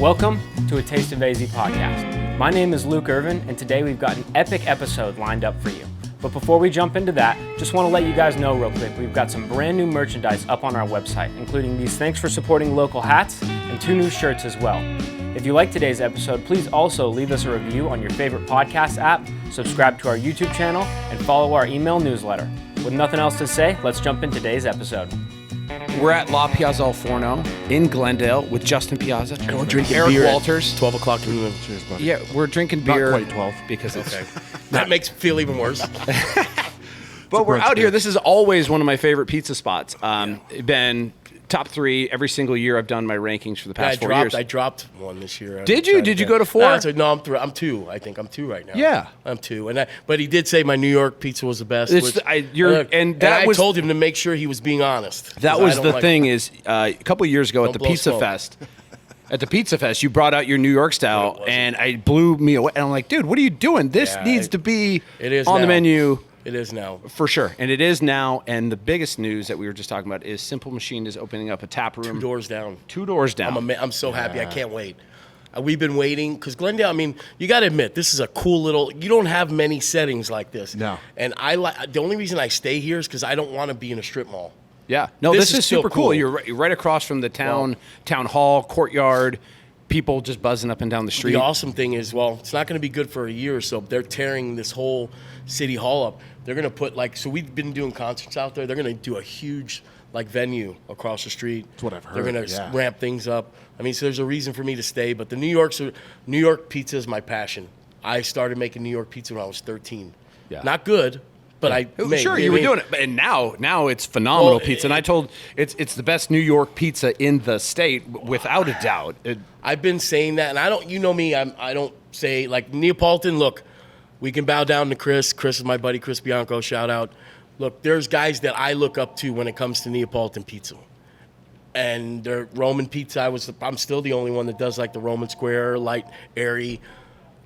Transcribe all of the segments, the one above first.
Welcome to a Taste of AZ podcast. My name is Luke Irvin, and today we've got an epic episode lined up for you. But before we jump into that, just want to let you guys know real quick, we've got some brand new merchandise up on our website, including these Thanks for Supporting Local hats and 2 new shirts as well. If you like today's episode, please also leave us a review on your favorite podcast app, subscribe to our YouTube channel, and follow our email newsletter. With nothing else to say, let's jump into today's episode. We're at La Piazza Al Forno in Glendale with Justin Piazza. And we're drinking Eric beer Walters. 12 o'clock in the Cheers, buddy. Yeah, we're drinking beer. Not quite 12. Because it's... Okay. That makes it feel even worse. But we're brunch out beer. here. This is always one of my favorite pizza spots. Been top 3 every single year I've done my rankings for the past 4 years. I dropped one this year. Did you? Did you go to 4? No, I'm 2. I think I'm 2 right now. Yeah. I'm 2. But he did say my New York pizza was the best. I told him to make sure he was being honest. That was the thing is a couple of years ago at the Pizza Fest. At the Pizza Fest, you brought out your New York style, and it blew me away. And I'm like, dude, what are you doing? This needs to be on the menu. It is now. For sure. And it is now. And the biggest news that we were just talking about is Simple Machine is opening up a tap room. 2 doors down. 2 doors down. I'm so happy. I can't wait. We've been waiting because Glendale, I mean, you got to admit, this is a cool little, you don't have many settings like this. No. And the only reason I stay here is because I don't want to be in a strip mall. Yeah. No, this is still super cool. You're right across from the town hall, courtyard, people just buzzing up and down the street. The awesome thing is, it's not going to be good for a year or so. They're tearing this whole city hall up. They're going to put so we've been doing concerts out there. They're going to do a huge venue across the street. That's what I've heard. They're going to ramp things up. I mean, so there's a reason for me to stay. But the New York pizza is my passion. I started making New York pizza when I was 13. Yeah. Not good, but I made. Sure, you were doing it, and now it's phenomenal pizza. And I told it's the best New York pizza in the state, without a doubt. I've been saying that, and I don't. You know me. I don't say like Neapolitan. Look, we can bow down to Chris. Chris is my buddy, Chris Bianco. Shout out. Look, there's guys that I look up to when it comes to Neapolitan pizza. And their Roman pizza, I'm still the only one that does like the Roman square, light, airy.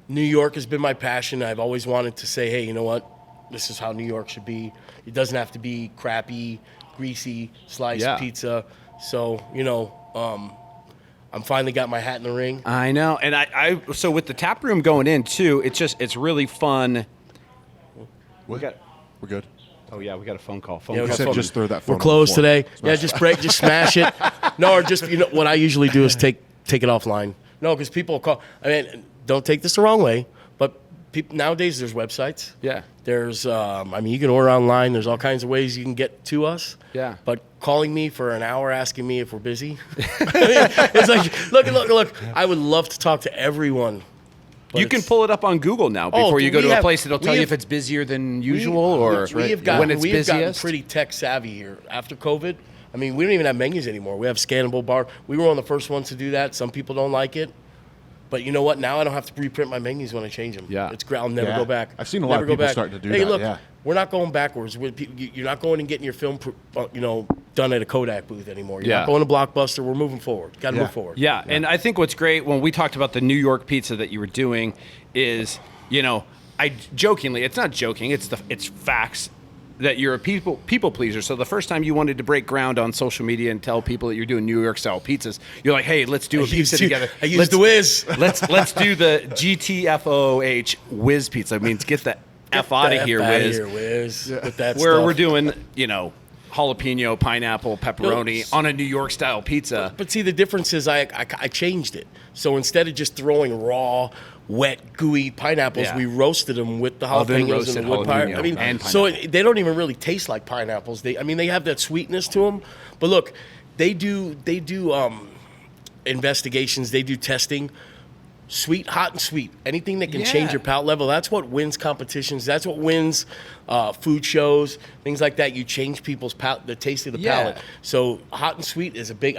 New York has been my passion. I've always wanted to say, hey, you know what? This is how New York should be. It doesn't have to be crappy, greasy, sliced pizza. So, I'm finally got my hat in the ring. I know. And so with the tap room going in too, it's really fun. We're good. Oh yeah, we got a phone call. You said just throw that phone. We're closed on the floor. today. Yeah, just smash it. No, or just what I usually do is take it offline. No, because people call. I mean, don't take this the wrong way, but nowadays there's websites. Yeah. There's, you can order online. There's all kinds of ways you can get to us. Yeah. But calling me for an hour asking me if we're busy, it's like, look. I would love to talk to everyone. You can pull it up on Google now before you go to a place. It'll tell you if it's busier than usual or when it's gotten busiest. Pretty tech savvy here after COVID. I mean, we don't even have menus anymore. We have scannable bar. We were one of the first ones to do that. Some people don't like it. But you know what? Now I don't have to reprint my menus when I change them. Yeah. It's great. I'll never go back. I've seen a lot of people starting to do that. Hey, look, we're not going backwards. You're not going and getting your film, done at a Kodak booth anymore. You're not going to Blockbuster. We're moving forward. Got to move forward. Yeah, and I think what's great when we talked about the New York pizza that you were doing is, I jokingly, it's not joking, it's facts that you're a people pleaser. So the first time you wanted to break ground on social media and tell people that you're doing New York style pizzas, you're like, hey, let's do a pizza together. I used the whiz. Let's do the GTFOH whiz pizza. It means get the F out of here, whiz. With that Where stuff. we're doing, jalapeno, pineapple, pepperoni on a New York style pizza. But see, the difference is I changed it. So instead of just throwing raw, wet, gooey pineapples, we roasted them with the jalapenos and the wood pine. I mean, so they don't even really taste like pineapples. They have that sweetness to them. But look, they do investigations. They do testing. Sweet, hot, and sweet. Anything that can change your palate level. That's what wins competitions. That's what wins food shows, things like that. You change people's the taste of the palate. So hot and sweet is a big.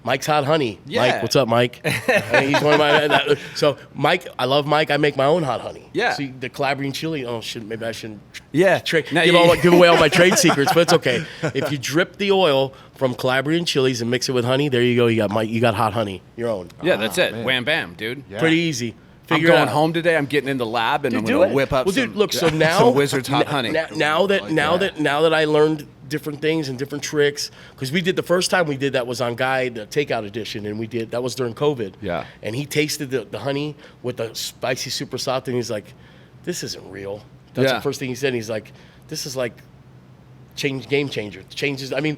Mike's Hot Honey. Yeah. Mike, what's up, Mike? He's one of my. So Mike, I love Mike. I make my own hot honey. Yeah. See the Calabrian chili. Oh shit, maybe I shouldn't. Yeah. Give away all my trade secrets, but it's okay. If you drip the oil from Calabrian chilies and mix it with honey, there you go. You got hot honey, your own. Yeah, that's it. Man. Wham bam, dude. Yeah. Pretty easy. Figure it going out. home today. I'm getting in the lab and I'm Do going it. to whip up Well, some, dude, look. So now, some Wizard's hot honey. Now that I learned different things and different tricks, because the first time we did that was on Guy, the takeout edition, and that was during COVID. Yeah. And he tasted the honey with the spicy super soft, and he's like, "This isn't real." That's the first thing he said. And he's like, "This is like game changer. Changes." I mean,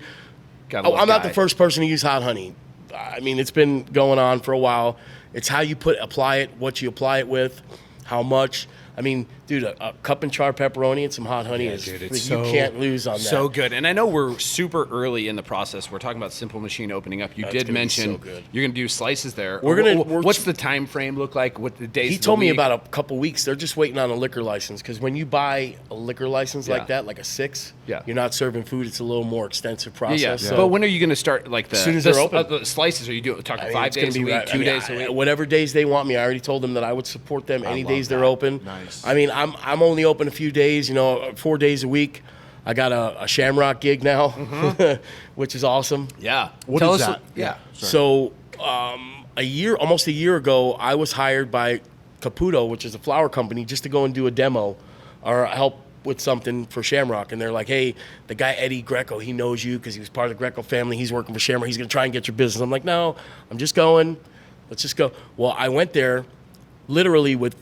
I'm not the first person to use hot honey. I mean, it's been going on for a while. It's how you apply it, what you apply it with, how much. I mean, dude, a cup and char pepperoni and some hot honey you can't lose on that. So good. And I know we're super early in the process. We're talking about Simple Machine opening up. You did mention you're going to do slices there. What's the time frame look like? What the days? He told me about a couple weeks. They're just waiting on a liquor license, because when you buy a liquor license like that, like a 6, you're not serving food. It's a little more extensive process. Yeah. So But when are you going to start? Like as soon as they're open. The slices? Are you talking 5 days a week, 2 days a week? Whatever days they want me. I already told them that I would support them any days they're open. Nice. I mean, I'm only open a few days, 4 days a week. I got a Shamrock gig now, which is awesome. Yeah. What is that? Yeah. So almost a year ago, I was hired by Caputo, which is a flower company, just to go and do a demo or help with something for Shamrock. And they're like, "Hey, the guy Eddie Greco, he knows you because he was part of the Greco family. He's working for Shamrock. He's going to try and get your business." I'm like, "No, I'm just going. Let's just go." Well, I went there literally with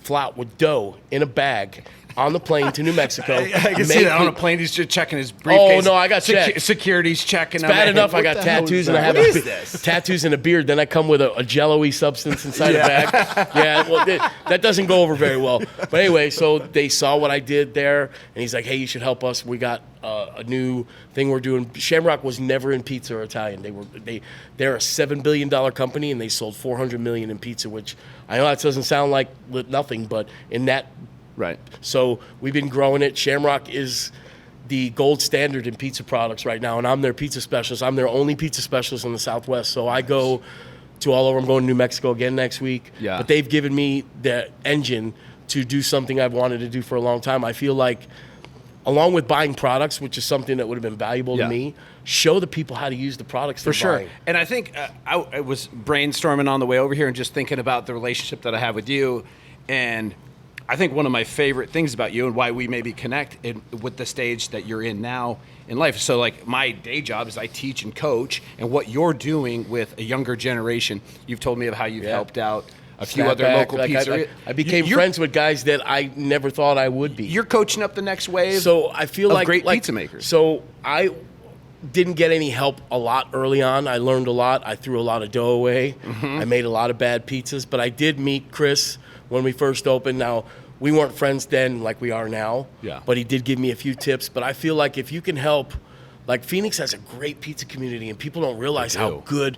dough in a bag on the plane to New Mexico. I can see that on a plane. He's just checking his briefcase. Oh, no, I got checked. Security's checking. It's bad enough I got tattoos and I have tattoos and a beard. Then I come with a jello-y substance inside a bag. Yeah, well, that doesn't go over very well. But anyway, so they saw what I did there, and he's like, "Hey, you should help us. We got a new thing we're doing." Shamrock was never in pizza or Italian. They're a $7 billion company, and they sold $400 million in pizza, which I know that doesn't sound like nothing, but in that. Right. So we've been growing it. Shamrock is the gold standard in pizza products right now, and I'm their pizza specialist. I'm their only pizza specialist in the Southwest. So I go to all over. I'm going to New Mexico again next week. Yeah. But they've given me the engine to do something I've wanted to do for a long time. I feel like, along with buying products, which is something that would have been valuable to me, show the people how to use the products for sure. And I think I was brainstorming on the way over here and just thinking about the relationship that I have with you, and I think one of my favorite things about you and why we maybe connect with the stage that you're in now in life. So, like, my day job is I teach and coach, and what you're doing with a younger generation. You've told me of how you've helped out a few other local pizzerias. I became friends with guys that I never thought I would be. You're coaching up the next wave. So I feel of like great pizza makers. So I didn't get any help a lot early on. I learned a lot. I threw a lot of dough away. I made a lot of bad pizzas, but I did meet Chris when we first opened. Now, we weren't friends then like we are now, but he did give me a few tips. But I feel like if you can help, like, Phoenix has a great pizza community, and people don't realize how good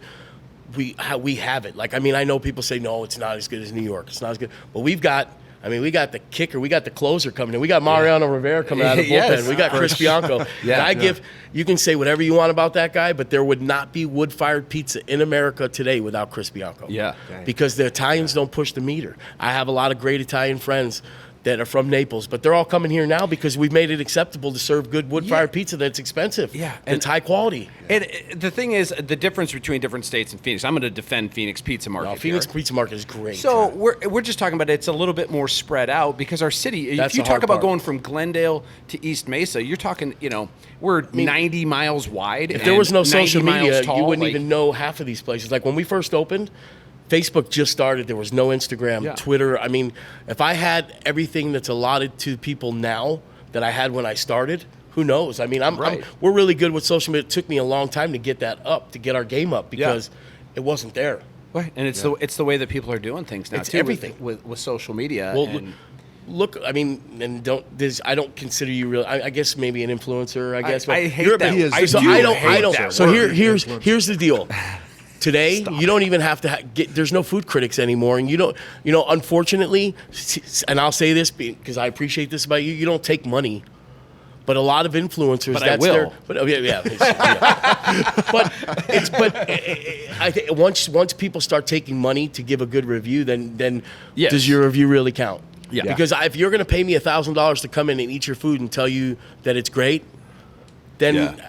we have it. Like, I mean, I know people say, no, it's not as good as New York. It's not as good. But we got the kicker. We got the closer coming in. We got Mariano Rivera coming out of the bullpen. We got Chris Bianco. You can say whatever you want about that guy, but there would not be wood-fired pizza in America today without Chris Bianco. Yeah. Because the Italians don't push the meter. I have a lot of great Italian friends that are from Naples, but they're all coming here now because we've made it acceptable to serve good wood-fired pizza that's expensive. Yeah. And it's high quality. And the thing is, the difference between different states and Phoenix, I'm going to defend Phoenix Pizza Market. No, Phoenix Pizza Market is great. So we're just talking about it's a little bit more spread out because our city, That's if you the talk hard about part. going from Glendale to East Mesa, you're talking, we're 90 miles wide. If there was no social 90 miles media, tall, you wouldn't even know half of these places. Like, when we first opened, Facebook just started. There was no Instagram, Twitter. I mean, if I had everything that's allotted to people now that I had when I started, who knows? I mean, we're really good with social media. It took me a long time to get that up, to get our game up, because it wasn't there. Right. And it's the way that people are doing things now. It's too, everything with social media. Well, look, I mean, and I don't consider you real. I guess maybe an influencer. I guess I hate that. I don't. So here's the deal. Today, you don't even have to there's no food critics anymore. And you don't, unfortunately, and I'll say this because I appreciate this about you, you don't take money. But a lot of influencers, but that's I will. their. But I think once people start taking money to give a good review, then does your review really count? Yeah. Because if you're going to pay me $1,000 to come in and eat your food and tell you that it's great, then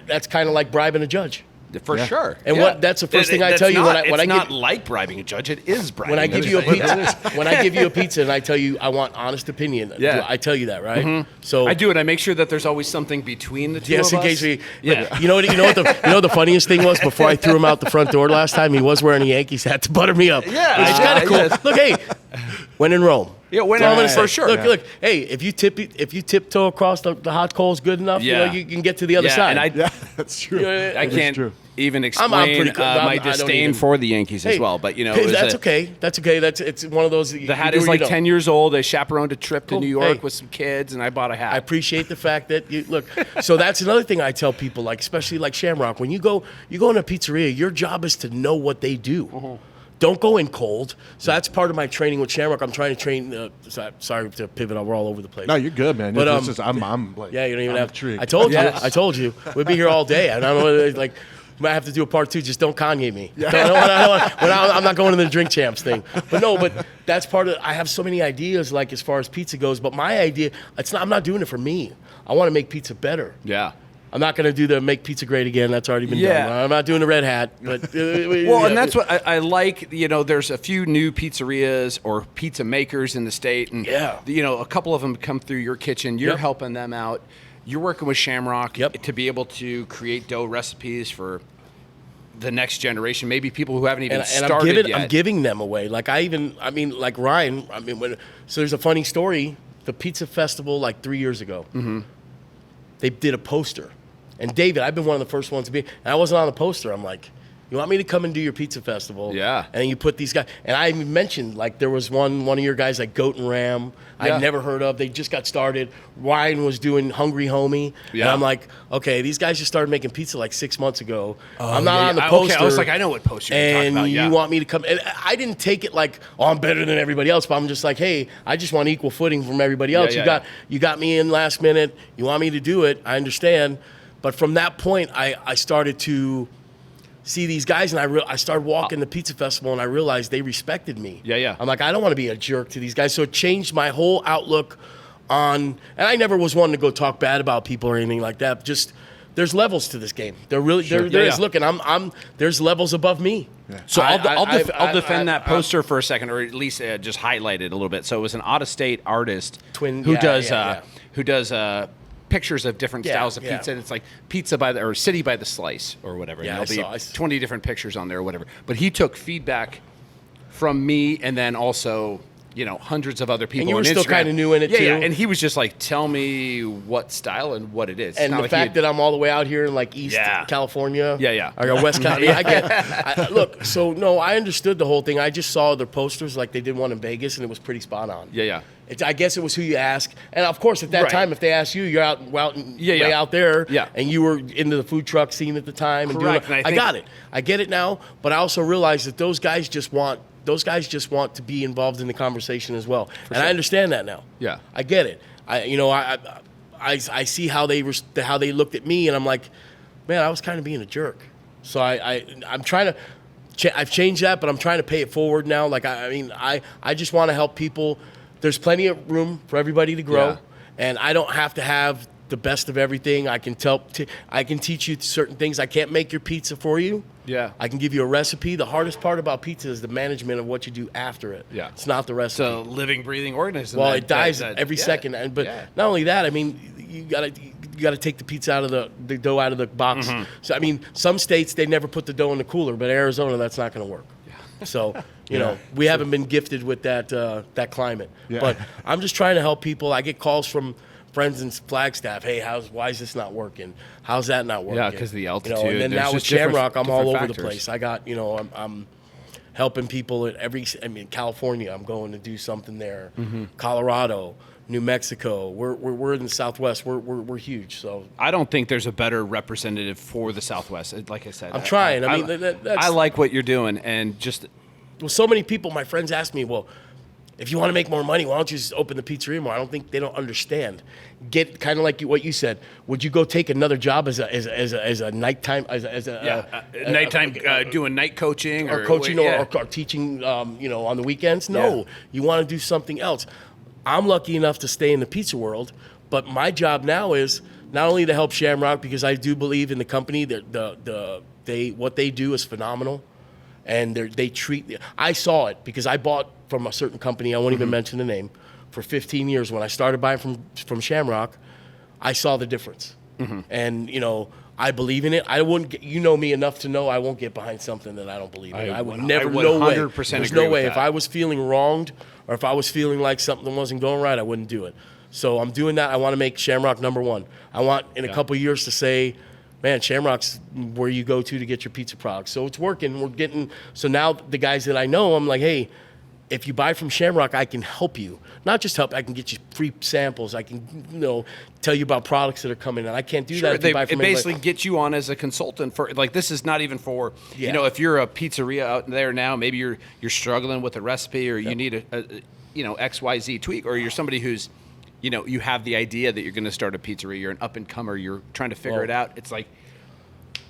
that's kind of like bribing a judge. For sure. And that's the first thing I That's tell you not, when I it's not give like bribing a judge. It is bribing. when I give you a pizza. When I give you a pizza and I tell you I want honest opinion, I tell you that, right? So I do it. I make sure that there's always something between the two of us. in case we. You know what the funniest thing was before I threw him out the front door last time. He was wearing a Yankees hat to butter me up. Yeah, which is kind of cool. yes. Look, hey, when in Rome. Yeah, when So I'm in- gonna for say, sure. Look. Hey, if you tiptoe across the hot coals good enough, Yeah. you can get to the other side. And Yeah, that's true. I That is can't true. even explain pretty good. my I don't disdain even- for the Yankees as Hey, well. But hey, that's okay. That's okay. It's one of those. The hat is like 10 years old. I chaperoned a trip to Cool. New York Hey. with some kids, and I bought a hat. I appreciate the fact that you look. So that's another thing I tell people, like especially like Shamrock. When you go in a pizzeria, your job is to know what they do. Don't go in cold. So that's part of my training with Shamrock. I'm trying to train. Sorry to pivot. We're all over the place. No, you're good, man. But, I'm like, Yeah, you don't even I'm have. intrigued. I told you. Yes. I told you. We'd be here all day. And I don't know. Like, might have to do a part 2. Just don't Kanye me. I'm not going to the drink champs thing. But that's part of. I have so many ideas, like as far as pizza goes. But my idea, I'm not doing it for me. I want to make pizza better. Yeah. I'm not going to do the make pizza great again. That's already been Yeah. done. I'm not doing the red hat. But Well, and that's what I like. There's a few new pizzerias or pizza makers in the state, and a couple of them come through your kitchen. You're helping them out. You're working with Shamrock to be able to create dough recipes for the next generation, maybe people who haven't even started yet. I'm giving them away. Like like Ryan. So there's a funny story. The pizza festival, like 3 years ago, they did a poster. And David, I've been one of the first ones to be, and I wasn't on the poster. I'm like, you want me to come and do your pizza festival? Yeah. And then you put these guys, and I even mentioned, like, there was one of your guys, like Goat and Ram, I'd never heard of. They just got started. Ryan was doing Hungry Homie. Yeah. And I'm like, okay, these guys just started making pizza like 6 months ago. I'm not on the poster. Okay, I was like, I know what poster you're talking about. And you want me to come, and I didn't take it like, oh, I'm better than everybody else, but I'm just like, hey, I just want equal footing from everybody else. You got me in last minute. You want me to do it. I understand. But from that point, I started to see these guys, and I started walking the pizza festival, and I realized they respected me. Yeah. I'm like, I don't want to be a jerk to these guys. So it changed my whole outlook on, and I never was one to go talk bad about people or anything like that. Just there's levels to this game. There is. Look, and I'm there's levels above me. Yeah. So I'll defend that poster for a second, or at least just highlight it a little bit. So it was an out-of-state artist who does pictures of different styles of pizza, and it's like pizza by or city by the slice or whatever. Yeah, and there'll be 20 different pictures on there or whatever. But he took feedback from me, and then also hundreds of other people. And you were on still Instagram. kind of new in it too. Yeah, and he was just like, tell me what style and what it is. And the fact that I'm all the way out here in like East California. I got West California. Look, so no, I understood the whole thing. I just saw their posters like they did one in Vegas, and it was pretty spot on. Yeah. I guess it was who you ask. And of course, at that time, if they asked you, you're way out there. Yeah. And you were into the food truck scene at the time. Correct. And I got it. I get it now. But I also realize that those guys just want to be involved in the conversation as well. I understand that now. Yeah. I get it. I see how they looked at me, and I'm like, man, I was kind of being a jerk. So I'm trying to. I've changed that, but I'm trying to pay it forward now. Like I just want to help people. There's plenty of room for everybody to grow, and I don't have to have the best of everything. I can teach you certain things. I can't make your pizza for you. Yeah. I can give you a recipe. The hardest part about pizza is the management of what you do after it. Yeah. It's not the recipe. It's a living, breathing organism. Well, it dies every second. But not only that, I mean, you gotta take the pizza out of the dough out of the box. Mm-hmm. So I mean, some states they never put the dough in the cooler, but Arizona that's not going to work. Yeah. So we haven't been gifted with that climate. Yeah. But I'm just trying to help people. I get calls from friends in Flagstaff. Hey, why is this not working? How's that not working? Yeah, because the altitude. And then there's now with just different- Shamrock, I'm all different over the factors. place. I got I'm helping people at California. I'm going to do something there. Mm-hmm. Colorado, New Mexico. We're in the Southwest. We're huge. So I don't think there's a better representative for the Southwest. Like I said, I'm trying. I like what you're doing, and just so many people. My friends ask me, well, if you want to make more money, why don't you just open the pizzeria more? I don't think they don't understand. Get kind of like what you said. Would you go take another job as a nighttime nighttime doing night coaching or coaching or teaching on the weekends? No, you want to do something else. I'm lucky enough to stay in the pizza world, but my job now is not only to help Shamrock, because I do believe in the company that what they do is phenomenal, and they treat. I saw it because I bought from a certain company. I won't even mention the name. For 15 years, when I started buying from Shamrock, I saw the difference, and I believe in it. I wouldn't. You know me enough to know I won't get behind something that I don't believe in. I would never. No way. 100% There's agree no way. with If that. I was feeling wronged, or if I was feeling like something wasn't going right, I wouldn't do it. So I'm doing that. I want to make Shamrock number one. I want in a couple of years to say, man, Shamrock's where you go to get your pizza products. So it's working. We're getting. So now the guys that I know, I'm like, hey, if you buy from Shamrock, I can help you. Not just help. I can get you free samples. I can, tell you about products that are coming in. I can't do that if you buy from it basically anybody. gets you on as a consultant for this is not even for if you're a pizzeria out there now, maybe you're struggling with a recipe or you need a XYZ tweak, or you're somebody who's you have the idea that you're going to start a pizzeria, you're an up and comer, you're trying to figure it out. It's like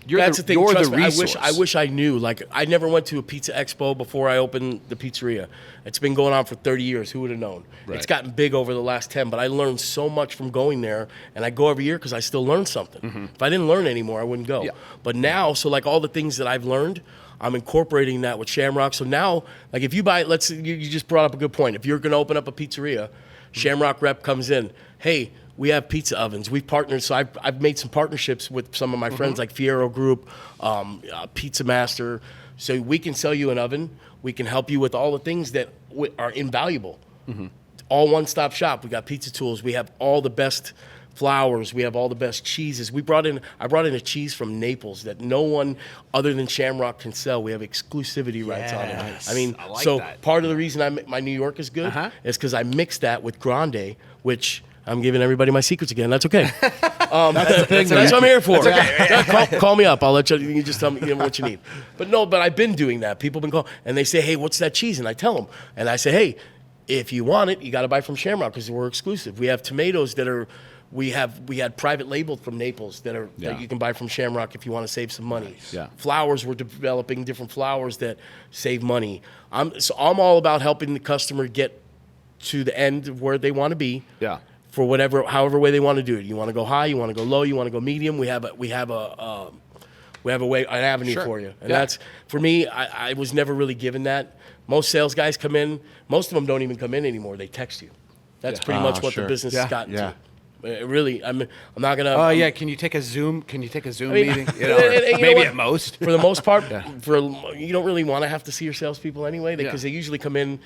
That's the thing. You're Trust the me, resource. I wish I knew. Like, I never went to a pizza expo before I opened the pizzeria. It's been going on for 30 years. Who would have known? Right. It's gotten big over the last 10, but I learned so much from going there, and I go every year because I still learn something. If I didn't learn anymore, I wouldn't go. Yeah. But now, so like all the things that I've learned, I'm incorporating that with Shamrock. So now, like if you buy, you just brought up a good point. If you're going to open up a pizzeria, Shamrock rep comes in, hey, we have pizza ovens. We've partnered, so I've made some partnerships with some of my friends like Fiero Group, Pizza Master. So we can sell you an oven. We can help you with all the things that are invaluable. All one-stop shop. We got pizza tools. We have all the best flours. We have all the best cheeses. I brought in a cheese from Naples that no one other than Shamrock can sell. We have exclusivity rights on it. I mean, I like so that. part of the reason my New York is good is because I mixed that with Grande, which I'm giving everybody my secrets again. That's okay. That's what I'm here for. Call me up. I'll let you. You can just tell me what you need. But I've been doing that. People have been calling, and they say, "Hey, what's that cheese?" And I tell them, and I say, "Hey, if you want it, you got to buy from Shamrock because we're exclusive. We have tomatoes that are." We had private labeled from Naples that you can buy from Shamrock if you want to save some money. Yeah. Flours, we're developing different flours that save money. I'm all about helping the customer get to the end of where they want to be. Yeah. For however way they want to do it. You want to go high, you want to go low, you want to go medium. We have an avenue for you. And that's, for me, I was never really given that. Most sales guys come in, most of them don't even come in anymore. They text you. That's pretty much what the business has gotten to. Really, I'm not gonna. Oh yeah, can you take a Zoom? Can you take a Zoom meeting? and you know Maybe what? at most. For the most part, you don't really want to have to see your salespeople anyway, because they usually come in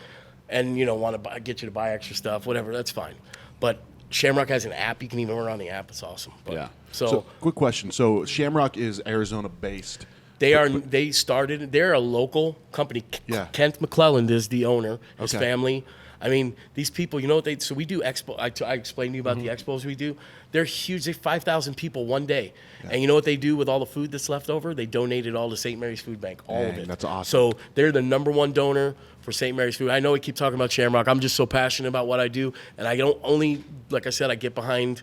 and want to get you to buy extra stuff, whatever. That's fine. But Shamrock has an app. You can even order on the app. It's awesome. But, So quick question. So Shamrock is Arizona based. they're a local company. Yeah. Kent McClelland is the owner. His Okay. family. I mean, these people, so we do expo. I explained to you about the expos we do. They're huge. They're 5,000 people one day. And you know what they do with all the food that's left over? They donate it all to St. Mary's Food Bank, all of it. That's awesome. So they're the number one donor for St. Mary's Food. I know we keep talking about Shamrock. I'm just so passionate about what I do. And I don't only, like I said, I get behind,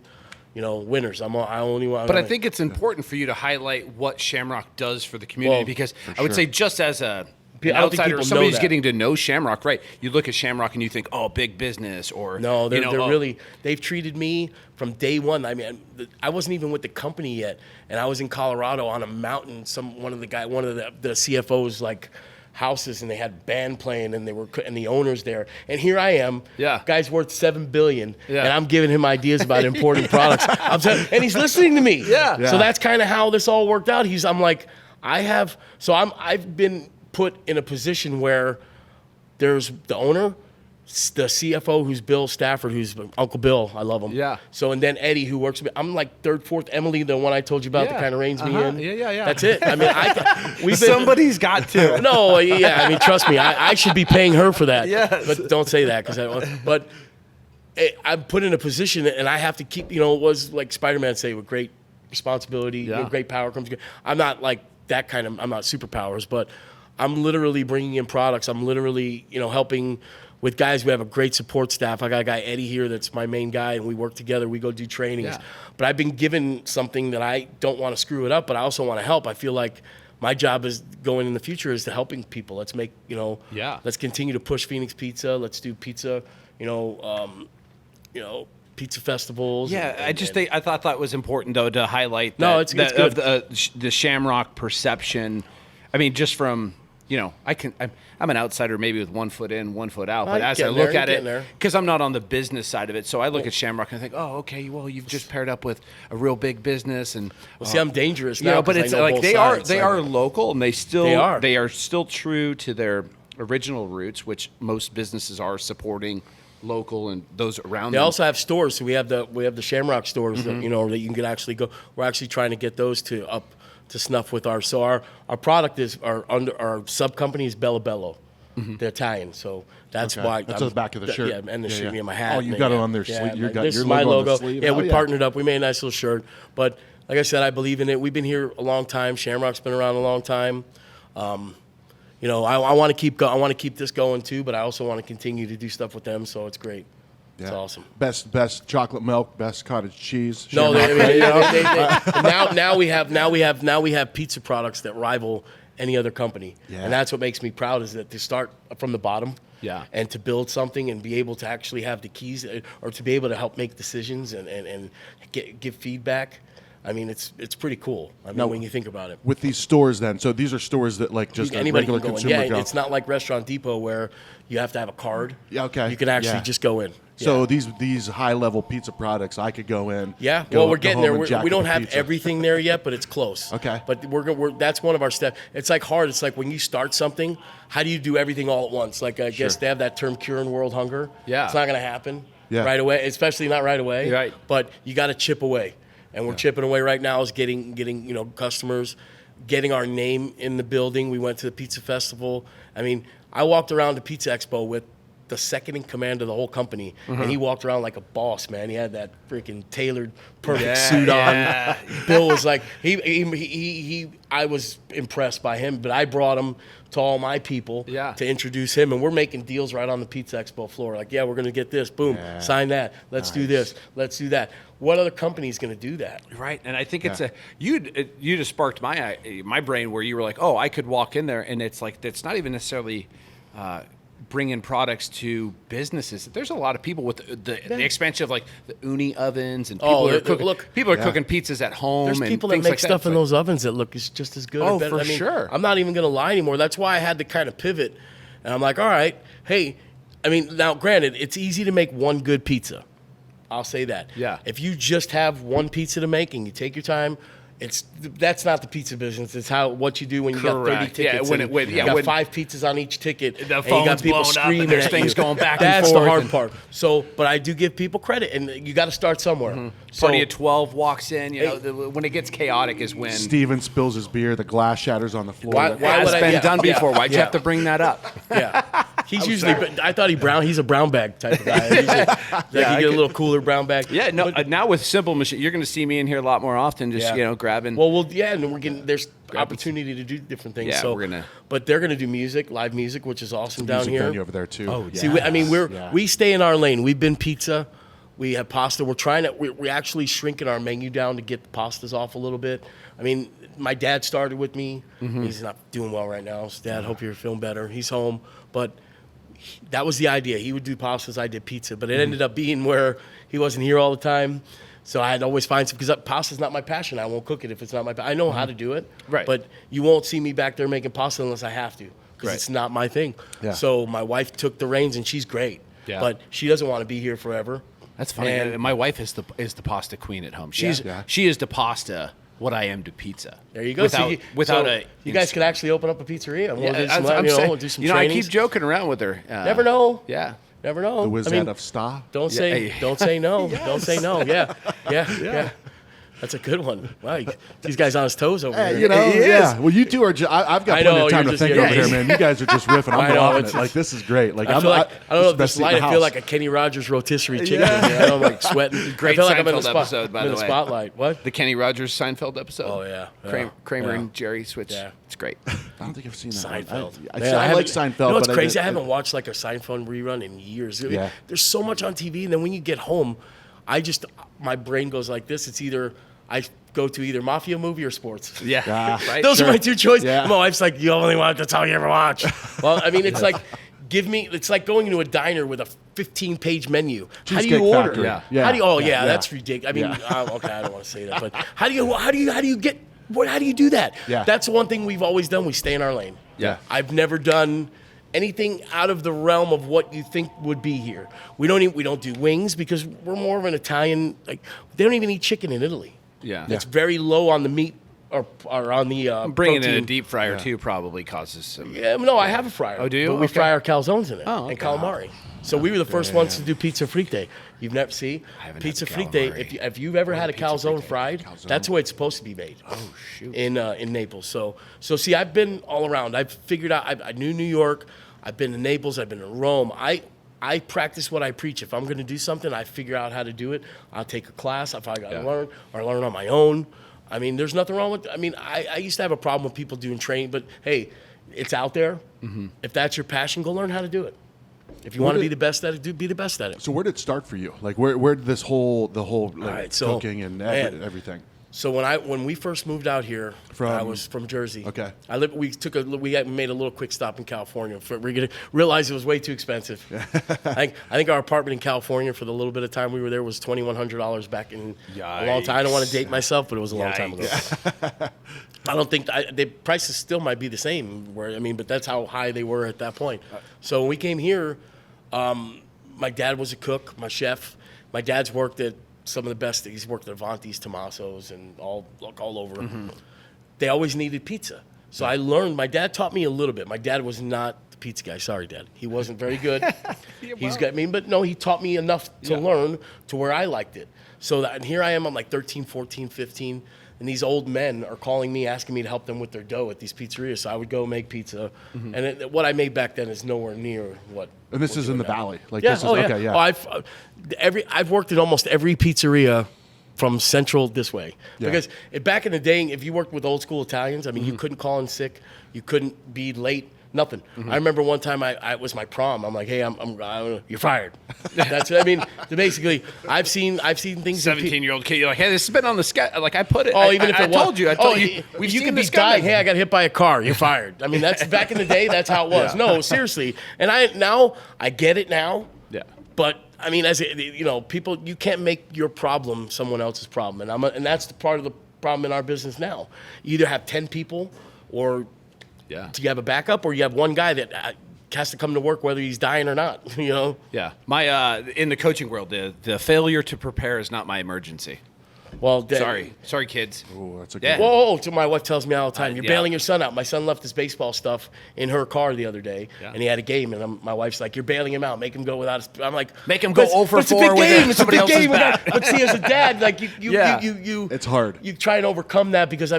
winners. I only want. But I think it's important for you to highlight what Shamrock does for the community, because I would say just as an I don't think outsider, people somebody know who's that. getting to know Shamrock, right? You look at Shamrock and you think, oh, big business, or No, they're really. They've treated me from day one. I mean, I wasn't even with the company yet, and I was in Colorado on a mountain. One of the CFOs houses, and they had band playing, and the owners there. And here I am, guy's worth $7 billion, and I'm giving him ideas about importing products. And he's listening to me. So that's kind of how this all worked out. I've been put in a position where there's the owner, the CFO, who's Bill Stafford, who's Uncle Bill. I love him. Yeah. So, and then Eddie, who works with me. I'm like third, fourth. Emily, the one I told you about, that kind of reins me in. Yeah. That's it. I mean, Somebody's got to. No, yeah. I mean, trust me. I should be paying her for that. Yes. But don't say that but I'm put in a position, and I have to keep, it was like Spider-Man say, with great responsibility, great power comes. I'm not like that kind of, I'm not superpowers, but I'm literally bringing in products. I'm literally, helping with guys. We have a great support staff. I got a guy, Eddie, here that's my main guy, and we work together. We go do trainings. Yeah. But I've been given something that I don't want to screw it up, but I also want to help. I feel like my job is going in the future is to helping people. Let's make, let's continue to push Phoenix Pizza. Let's do pizza, pizza festivals. Yeah, I thought that was important though to highlight. That, No, it's good. of the Shamrock perception. I mean, just from I'm an outsider maybe with 1 foot in, 1 foot out, but as I look at it, because I'm not on the business side of it, so I look at Shamrock and I think, oh, okay, well, you've just paired up with a real big business, and see, I'm dangerous now. But it's like they are local, and they are still true to their original roots, which most businesses are supporting local and those around They them. also have stores. So we have the Shamrock stores that that you can actually go. We're actually trying to get those up to snuff with our product is our sub company is Bella Bello. They're Italian, so that's why that's on the back of the shirt. Yeah, and the shirt, my hat. Oh, you got it on their sleeve. This is my logo. Yeah, we partnered up. We made a nice little shirt. But like I said, I believe in it. We've been here a long time. Shamrock's been around a long time. I want to keep I want to keep this going too, but I also want to continue to do stuff with them. So it's great. Yeah. It's awesome. Best chocolate milk, best cottage cheese. No, now we have pizza products that rival any other company, and that's what makes me proud is that to start from the bottom, and to build something and be able to actually have the keys or to be able to help make decisions and give feedback. I mean, it's pretty cool. I mean, when you think about it. With these stores, then, so these are stores that like just anybody regular can go in. consumer Yeah, go. it's not like Restaurant Depot where you have to have a card. Yeah, okay. You can actually just go in. So these high level pizza products, I could go in. Yeah, go we're getting there. We don't have pizza. everything there yet, but it's close. Okay. But we're that's one of our steps. It's like hard. It's like when you start something, how do you do everything all at once? Like I guess they have that term curing world hunger. Yeah. It's not going to happen right away, especially not right away. Right. But you got to chip away. And we're chipping away right now is getting customers, getting our name in the building. We went to the pizza festival. I mean, I walked around the Pizza Expo with the second in command of the whole company, and he walked around like a boss, man. He had that freaking tailored, perfect suit on. Bill was like, I was impressed by him, but I brought him to all my people to introduce him, and we're making deals right on the Pizza Expo floor. Like, we're going to get this. Boom, sign that. Let's do this. Let's do that. What other company is going to do that? Right, and I think it's you just sparked my brain where you were like, oh, I could walk in there, and it's like it's not even necessarily bringing products to businesses. There's a lot of people with the expansion of like the uni ovens and people are cooking pizzas at home. There's and people that things make like stuff that. in those ovens that look just as good. Oh, or better. for sure. I'm not even going to lie anymore. That's why I had to kind of pivot, and I'm like, all right, hey, I mean, now granted, it's easy to make one good pizza. I'll say that. Yeah. If you just have one pizza to make and you take your time, that's not the pizza business. It's what you do when you got 30 tickets. You got 5 pizzas on each ticket. The and you got people screaming and there's at things you. going back That's and forth. the hard part. So, but I do give people credit, and you got to start somewhere. So, Party of 12 walks in. When it gets chaotic is when Steven spills his beer, the glass shatters on the floor. Why it's would been done before. Why'd you have to bring that up? Yeah. He's usually. I thought he's a brown bag type of guy. You get a little cooler brown bag. Yeah. No. Now with Simple Machine, you're going to see me in here a lot more often. Just grabbing. Well, and we're getting there's opportunity to do different things. Yeah, so we're gonna. But they're going to do live music, which is awesome down here. Venue over there too. Oh, yeah. See, we stay in our lane. We've been pizza. We have pasta. We're trying to. We're actually shrinking our menu down to get the pastas off a little bit. I mean, my dad started with me. He's not doing well right now. So Dad, hope you're feeling better. He's home, but. That was the idea. He would do pastas, I did pizza, but it ended up being where he wasn't here all the time. So I had to always find some, because pasta's not my passion. I won't cook it if it's not my passion. I know how to do it, right? But you won't see me back there making pasta unless I have to, because it's not my thing. Yeah. So my wife took the reins, and she's great, but she doesn't want to be here forever. That's funny. And my wife is the pasta queen at home. She is the pasta what I am to pizza. There you go. You guys could actually open up a pizzeria. And we'll do some trainings. I keep joking around with her. Never know. Yeah. Never know. The Wizard of Sta. Don't say no. Yes. Don't say no. Yeah. That's a good one. Wow, these guys on his toes over here. Well, you two are. I've got plenty of time to think over here, man. You guys are just riffing. I'm loving it. Like, this is great. Like, I don't know if this light. I feel like a Kenny Rogers rotisserie chicken. I'm like sweating. Great I feel like Seinfeld I'm in the episode, by the way. Spotlight. What? The Kenny Rogers Seinfeld episode. Oh yeah. Kramer and Jerry switch. Yeah. It's great. I don't think I've seen that. Seinfeld. I like Seinfeld. You know what's crazy? I haven't watched like a Seinfeld rerun in years. Yeah. There's so much on TV, and then when you get home, my brain goes like this. It's either I go to either mafia movie or sports. Yeah. Right? Those are my two choices. Yeah. My wife's like, you only watch, that's all you ever watch. Well, I mean, it's like It's like going into a diner with a 15-page menu. How do Cheesecake you order? Factory. Yeah. How do you? Oh yeah, that's ridiculous. I mean, okay, I don't want to say that, but how do you do that? Yeah. That's the one thing we've always done. We stay in our lane. Yeah. I've never done anything out of the realm of what you think would be here. We don't do wings because we're more of an Italian. Like they don't even eat chicken in Italy. Yeah. It's very low on the meat or on the Bringing protein. in a deep fryer too probably causes some. Yeah, no, I have a fryer. Oh, do you? But we Okay. fry our calzones in it Oh, okay. and calamari. So we were the first ones to do pizza fritte. You've never haven't pizza had fritte. calamari. If you've ever had a pizza calzone fritte? fried, Calzone. that's the way it's supposed to be made. Oh shoot. In Naples. So see, I've been all around. I've figured out. I knew New York. I've been to Naples. I've been to Rome. I practice what I preach. If I'm going to do something, I figure out how to do it. I'll take a class if I got to learn, or learn on my own. I mean, there's nothing wrong with. I mean, I used to have a problem with people doing training, but hey, it's out there. Mm-hmm. If that's your passion, go learn how to do it. If you want to be the best at it, be the best at it. So where did it start for you? Like where did the whole like, cooking and everything? So when we first moved out here, I was from Jersey. Okay. We made a little quick stop in California. We realized it was way too expensive. I think our apartment in California for the little bit of time we were there was $2,100 back in a long time. I don't want to date myself, but it was a long time ago. I don't think the prices still might be the same. But that's how high they were at that point. So when we came here, my dad was a cook, my chef. My dad's worked at some of the best. He's worked at Avanti's, Tommaso's, and all over. Mm-hmm. They always needed pizza. So I learned. My dad taught me a little bit. My dad was not the pizza guy. Sorry, Dad. He wasn't very good. He taught me enough to learn to where I liked it. And here I am. I'm like 13, 14, 15. And these old men are calling me, asking me to help them with their dough at these pizzerias. So I would go make pizza. Mm-hmm. And what I made back then is nowhere near what. And this is in the valley. Like yeah. This is, okay. Yeah. I've worked at almost every pizzeria from Central this way. Yeah. Because back in the day, if you worked with old school Italians, you couldn't call in sick. You couldn't be late. Nothing. Mm-hmm. I remember one time it was my prom. I'm like, hey, you're fired. That's basically, I've seen things. 17-year-old kid, you're like, hey, this has been on the schedule. Like I put it. Oh, I told you. You can be dying. Hey, I got hit by a car. You're fired. That's back in the day. That's how it was. Yeah. No, seriously. And I get it now. Yeah. But people, you can't make your problem someone else's problem, and that's the part of the problem in our business now. You either have 10 people, or do you have a backup, or you have one guy that has to come to work whether he's dying or not. Yeah. My in the coaching world, the failure to prepare is not my emergency. Well, sorry, kids. Oh, that's a good one. Whoa, so my wife tells me all the time, you're bailing your son out. My son left his baseball stuff in her car the other day, and he had a game, and my wife's like, you're bailing him out. Make him go without his... I'm like... Make him go 0 for 4 with somebody else's bat. But see, as a dad, like, you... It's hard. You try and overcome that because,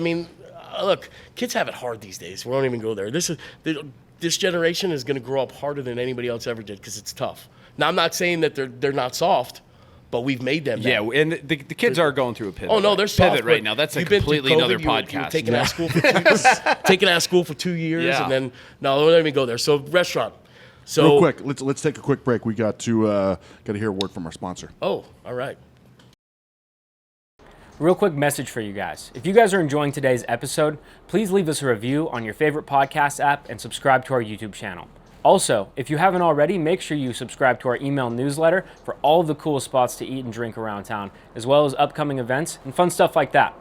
look, kids have it hard these days. We won't even go there. This generation is going to grow up harder than anybody else ever did because it's tough. Now, I'm not saying that they're not soft, but we've made them. Yeah, and the kids are going through a pivot. Oh no, they're soft, pivot right now. That's a completely another podcast. You were taken out of school for 2 years, and then don't let me go there. So restaurant. So real quick, let's take a quick break. We got to hear a word from our sponsor. Oh, all right. Real quick message for you guys. If you guys are enjoying today's episode, please leave us a review on your favorite podcast app and subscribe to our YouTube channel. Also, if you haven't already, make sure you subscribe to our email newsletter for all of the cool spots to eat and drink around town, as well as upcoming events and fun stuff like that.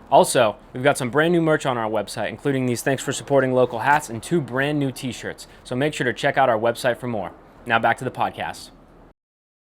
Also, we've got some brand new merch on our website, including these Thanks for Supporting Local hats and 2 brand new t-shirts. So make sure to check out our website for more. Now back to the podcast.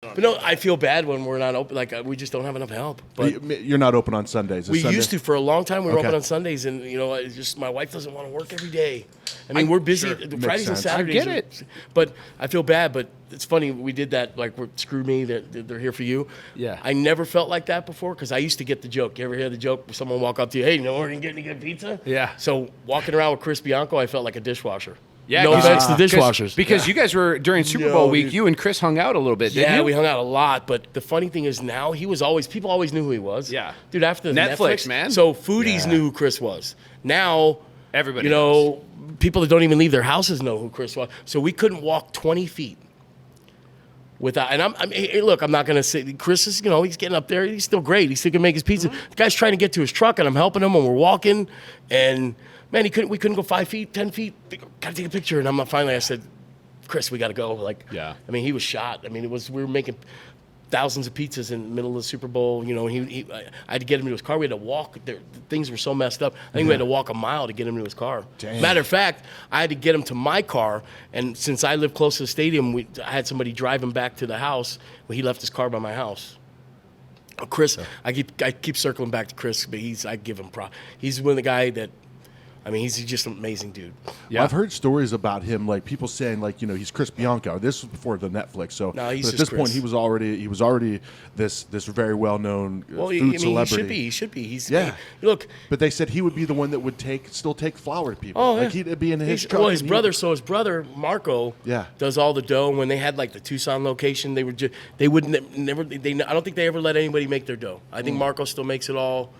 But no, I feel bad when we're not open. Like we just don't have enough help. But you're not open on Sundays. We used to for a long time. We were open on Sundays, and it's just my wife doesn't want to work every day. We're busy Fridays and Saturdays. I get it, but I feel bad. But it's funny we did that. Like screw me, they're here for you. Yeah. I never felt like that before because I used to get the joke. You ever hear the joke? Someone walk up to you, hey, we're gonna get any good pizza? Yeah. So walking around with Chris Bianco, I felt like a dishwasher. Yeah, no offense to dishwashers. Because you guys were, during Super Bowl week, you and Chris hung out a little bit, didn't you? Yeah, we hung out a lot. But the funny thing is now, people always knew who he was. Yeah. Dude, after the Netflix, man. So foodies knew who Chris was. Now, everybody knows. People that don't even leave their houses know who Chris was. So we couldn't walk 20 feet without, and I'm not going to say, Chris is, he's getting up there. He's still great. He still can make his pizza. The guy's trying to get to his truck, and I'm helping him, and we're walking, and... Man, we couldn't go 5 feet, 10 feet. Gotta take a picture. And I said, Chris, we got to go. Like, Yeah. I mean, he was shot. I mean, we were making thousands of pizzas in the middle of the Super Bowl. You know, I had to get him into his car. We had to walk. Things were so messed up. I think we had to walk a mile to get him to his car. Damn. Matter of fact, I had to get him to my car. And since I live close to the stadium, I had somebody drive him back to the house. Well, he left his car by my house. Chris, I keep circling back to Chris, but I give him props. He's one of the guy that, I mean, he's just an amazing dude. Yeah, I've heard stories about him, like people saying, like, you know, he's Chris Bianco. This was before the Netflix, so no, he's but at this point he was already this very well known food celebrity. He should be. Look, but they said he would be the one that would still take flour to people. Oh, like he'd be in his truck. Well, his brother Marco, does all the dough. And when they had like the Tucson location, I don't think they ever let anybody make their dough. I think Marco still makes it all.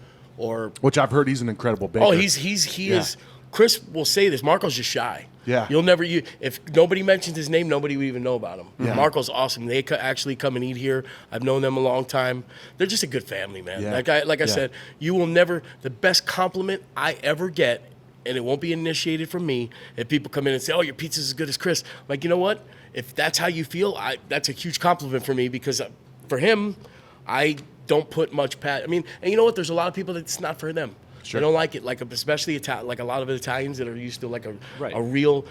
Which I've heard he's an incredible baker. Oh, he is. Chris will say this. Marco's just shy. Yeah. If nobody mentions his name, nobody would even know about him. Yeah. Marco's awesome. They actually come and eat here. I've known them a long time. They're just a good family, man. Yeah. Like I said, you will never. The best compliment I ever get, and it won't be initiated from me. If people come in and say, "Oh, your pizza's as good as Chris," I'm like, you know what? If that's how you feel, that's a huge compliment for me because for him, I don't put much I mean, and you know what? There's a lot of people that's not for them. Sure. They don't like it, like especially like a lot of Italians that are used to like a real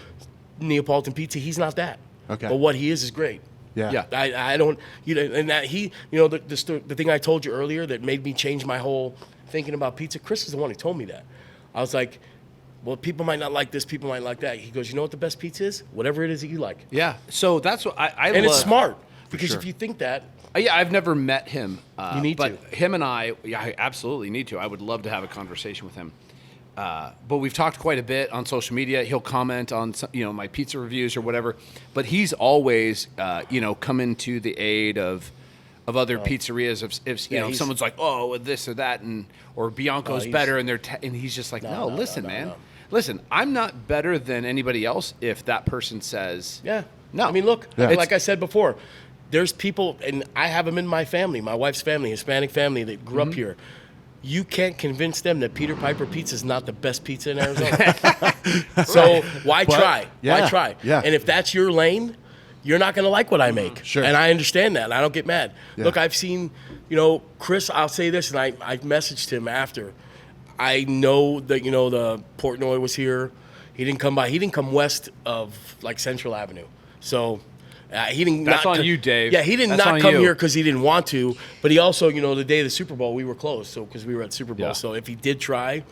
Neapolitan pizza. He's not that. Okay. But what he is great. Yeah. I don't, and that the thing I told you earlier that made me change my whole thinking about pizza. Chris is the one who told me that. I was like, well, people might not like this, people might like that. He goes, you know what the best pizza is? Whatever it is that you like. Yeah. So that's what I and love. It's smart because sure. if you think that. Yeah, I've never met him. You need but to. Him and I absolutely need to. I would love to have a conversation with him. But we've talked quite a bit on social media. He'll comment on my pizza reviews or whatever. But he's always come into the aid of other pizzerias. If someone's like, oh, this or that, or Bianco's better, and and he's just like, no, listen, man. No. Listen, I'm not better than anybody else if that person says, yeah. No. I mean, look, like I said before, there's people, and I have them in my family, my wife's family, Hispanic family that grew up here. You can't convince them that Peter Piper Pizza is not the best pizza in Arizona. So why try? Why try? Yeah. And if that's your lane, you're not going to like what I make. Sure. And I understand that. And I don't get mad. Yeah. Look, I've seen, Chris, I'll say this, and I messaged him after. I know that, the Portnoy was here. He didn't come by. He didn't come west of, like, Central Avenue. So... he didn't. That's on you, Dave. Yeah, he did That's not on come you. here because he didn't want to. But he also, the day of the Super Bowl, we were closed, so because we were at Super Bowl. Yeah. So if he did try,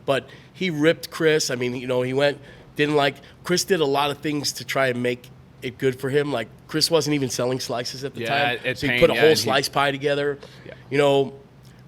but he ripped Chris. I mean, he went, didn't like. Chris did a lot of things to try and make it good for him. Like Chris wasn't even selling slices at the time, so he put a whole slice pie together. Yeah.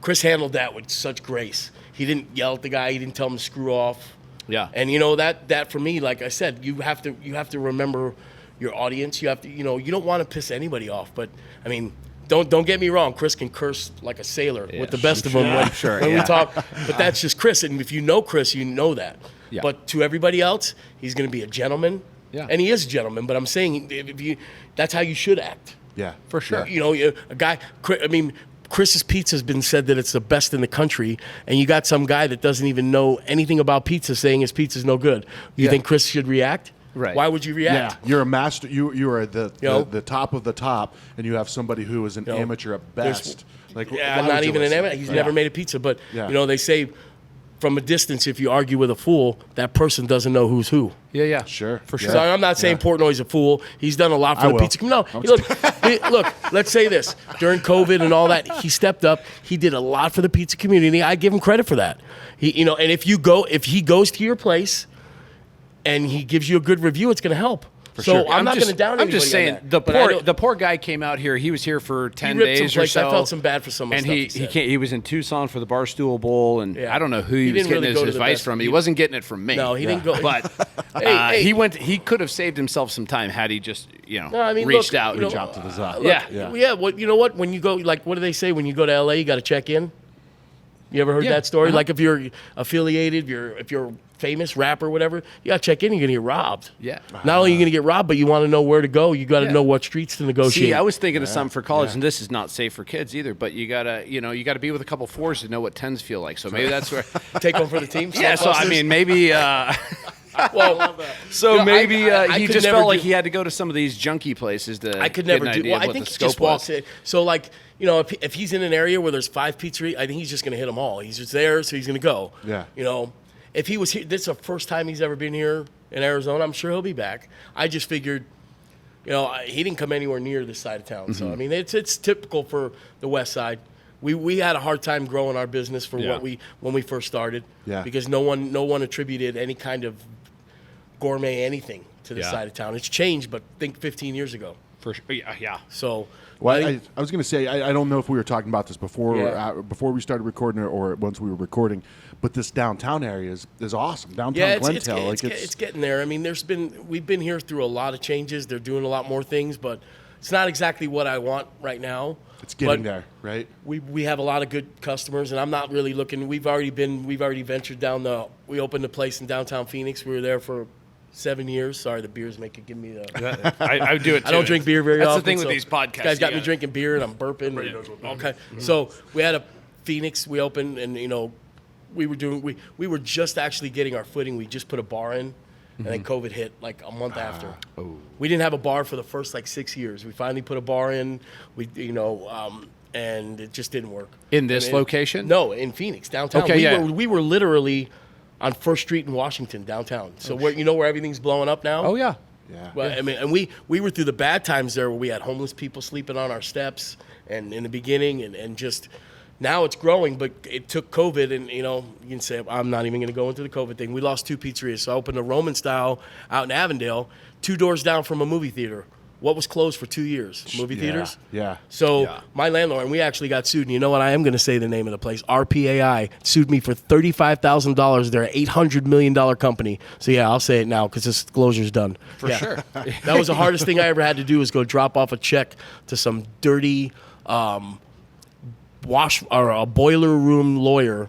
Chris handled that with such grace. He didn't yell at the guy. He didn't tell him to screw off. Yeah. And that for me, like I said, you have to remember your audience. You have to, you don't want to piss anybody off. But I mean, don't get me wrong. Chris can curse like a sailor with the best of them when we talk. But that's just Chris. And if you know Chris, you know that. Yeah. But to everybody else, he's going to be a gentleman. Yeah. And he is a gentleman. But I'm saying that's how you should act. Yeah, for sure. A guy. I mean, Chris's Pizza has been said that it's the best in the country, and you got some guy that doesn't even know anything about pizza saying his pizza's no good. You think Chris should react? Right. Why would you react? Yeah, you're a master. You are the top of the top, and you have somebody who is an amateur at best. Not even an amateur. He's never made a pizza, but they say from a distance, if you argue with a fool, that person doesn't know who's who. Yeah, sure, for sure. So I'm not saying Portnoy's a fool. He's done a lot for the pizza. No, look. Let's say this: during COVID and all that, he stepped up. He did a lot for the pizza community. I give him credit for that. And if he goes to your place and he gives you a good review, it's going to help. I'm not going to down anybody. I'm just saying the poor guy came out here. He was here for 10 days or so. I felt some bad for some of and the stuff he was in Tucson for the Barstool Bowl, and I don't know who he was getting his advice from. He wasn't getting it from me. No, he didn't go. But he could have saved himself some time had he just reached out and dropped to the top. Yeah. Well, you know what? When you go, like, what do they say when you go to LA? You got to check in. You ever heard that story? Like if you're affiliated, if you're famous rapper, whatever, you got to check in. You're gonna get robbed. Yeah. Not only are you gonna get robbed, but you want to know where to go. You got to know what streets to negotiate. See, I was thinking of something for college, and this is not safe for kids either. But you gotta be with a couple fours to know what 10s feel like. So maybe that's where take one for the team. Yeah. So I mean, maybe. Well, so maybe I he could just never felt like do- he had to go to some of these junky places to I could get never an do. idea Well, of I what think the he scope just walks was. in. So like, if he's in an area where there's 5 pizzerias, I think he's just going to hit them all. He's just there, so he's going to go. Yeah. If he was here, this is the first time he's ever been here in Arizona. I'm sure he'll be back. I just figured, he didn't come anywhere near this side of town. So I mean, it's typical for the West Side. We had a hard time growing our business for when we first started. Yeah. Because no one attributed any kind of gourmet anything to this side of town. It's changed, but think 15 years ago. For sure. Yeah. So. Well, I was going to say, I don't know if we were talking about this before before we started recording or once we were recording, but this downtown area is awesome. Downtown Glendale. It's getting there. I mean, we've been here through a lot of changes. They're doing a lot more things, but it's not exactly what I want right now. It's getting there, right? We have a lot of good customers, and I'm not really looking. We've already ventured down we opened a place in downtown Phoenix. We were there for 7 years. Sorry, the beer's give me the. I do it too. I don't drink beer very often. That's the thing with these podcasts. You guys got me drinking beer, and I'm burping. Okay. So we had a Phoenix. We opened, and we were just actually getting our footing. We just put a bar in, and then COVID hit like a month after. We didn't have a bar for the first 6 years. We finally put a bar in. And it just didn't work. In this location? No, in Phoenix, downtown. Okay, We were literally on First Street in Washington, downtown. So where everything's blowing up now? Oh, yeah. Yeah. Well, I mean, and we were through the bad times there where we had homeless people sleeping on our steps and in the beginning and just now it's growing, but it took COVID and, you can say, I'm not even going to go into the COVID thing. We lost 2 pizzerias. So I opened a Roman style out in Avondale, 2 doors down from a movie theater. What was closed for 2 years? Movie theaters? Yeah. So my landlord, and we actually got sued. And you know what? I am going to say the name of the place. RPAI sued me for $35,000. They're an $800 million company. So, yeah, I'll say it now because this disclosure's done. For sure. That was the hardest thing I ever had to do was go drop off a check to some dirty wash or a boiler room lawyer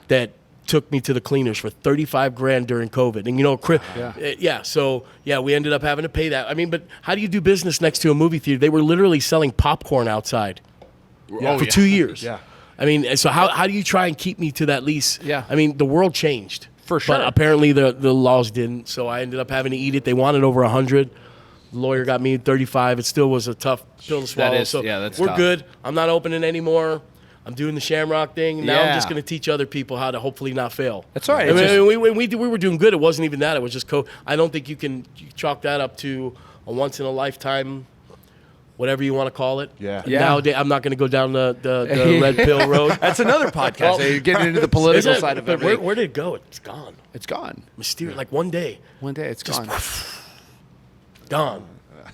that took me to the cleaners for $35,000 during COVID. And so we ended up having to pay that. I mean, but how do you do business next to a movie theater? They were literally selling popcorn outside for 2 years. Yeah. I mean, so how do you try and keep me to that lease? Yeah. I mean, the world changed. For sure. But apparently the laws didn't, so I ended up having to eat it. They wanted over 100. The lawyer got me 35. It still was a tough pill to swallow. That's we're tough. good. I'm not opening anymore. I'm doing the Shamrock thing. Now I'm just going to teach other people how to hopefully not fail. That's all right. I mean, we were doing good. It wasn't even that. It was just I don't think you chalk that up to a once in a lifetime, whatever you want to call it. Yeah. Nowadays, I'm not going to go down the red pill road. That's another podcast. You're getting into the political side of everything. Where did it go? It's gone. It's gone. Mysterious. Like one day. One day it's gone. Gone.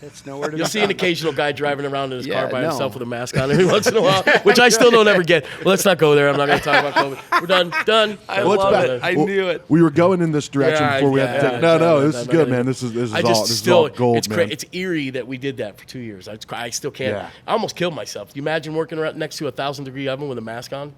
It's nowhere to be You'll see an found. occasional guy driving around in his Yeah, car by no. himself with a mask on every once in a while, which I still don't ever get. Well, let's not go there. I'm not going to talk about COVID. We're done. I Well, it's love back. it. I knew it. We were going in this direction before we had to take. No, this is good, man. This is all gold, it's man. It's eerie that we did that for 2 years. I still can't. Yeah. I almost killed myself. Do you imagine working right next to a 1,000-degree oven with a mask on?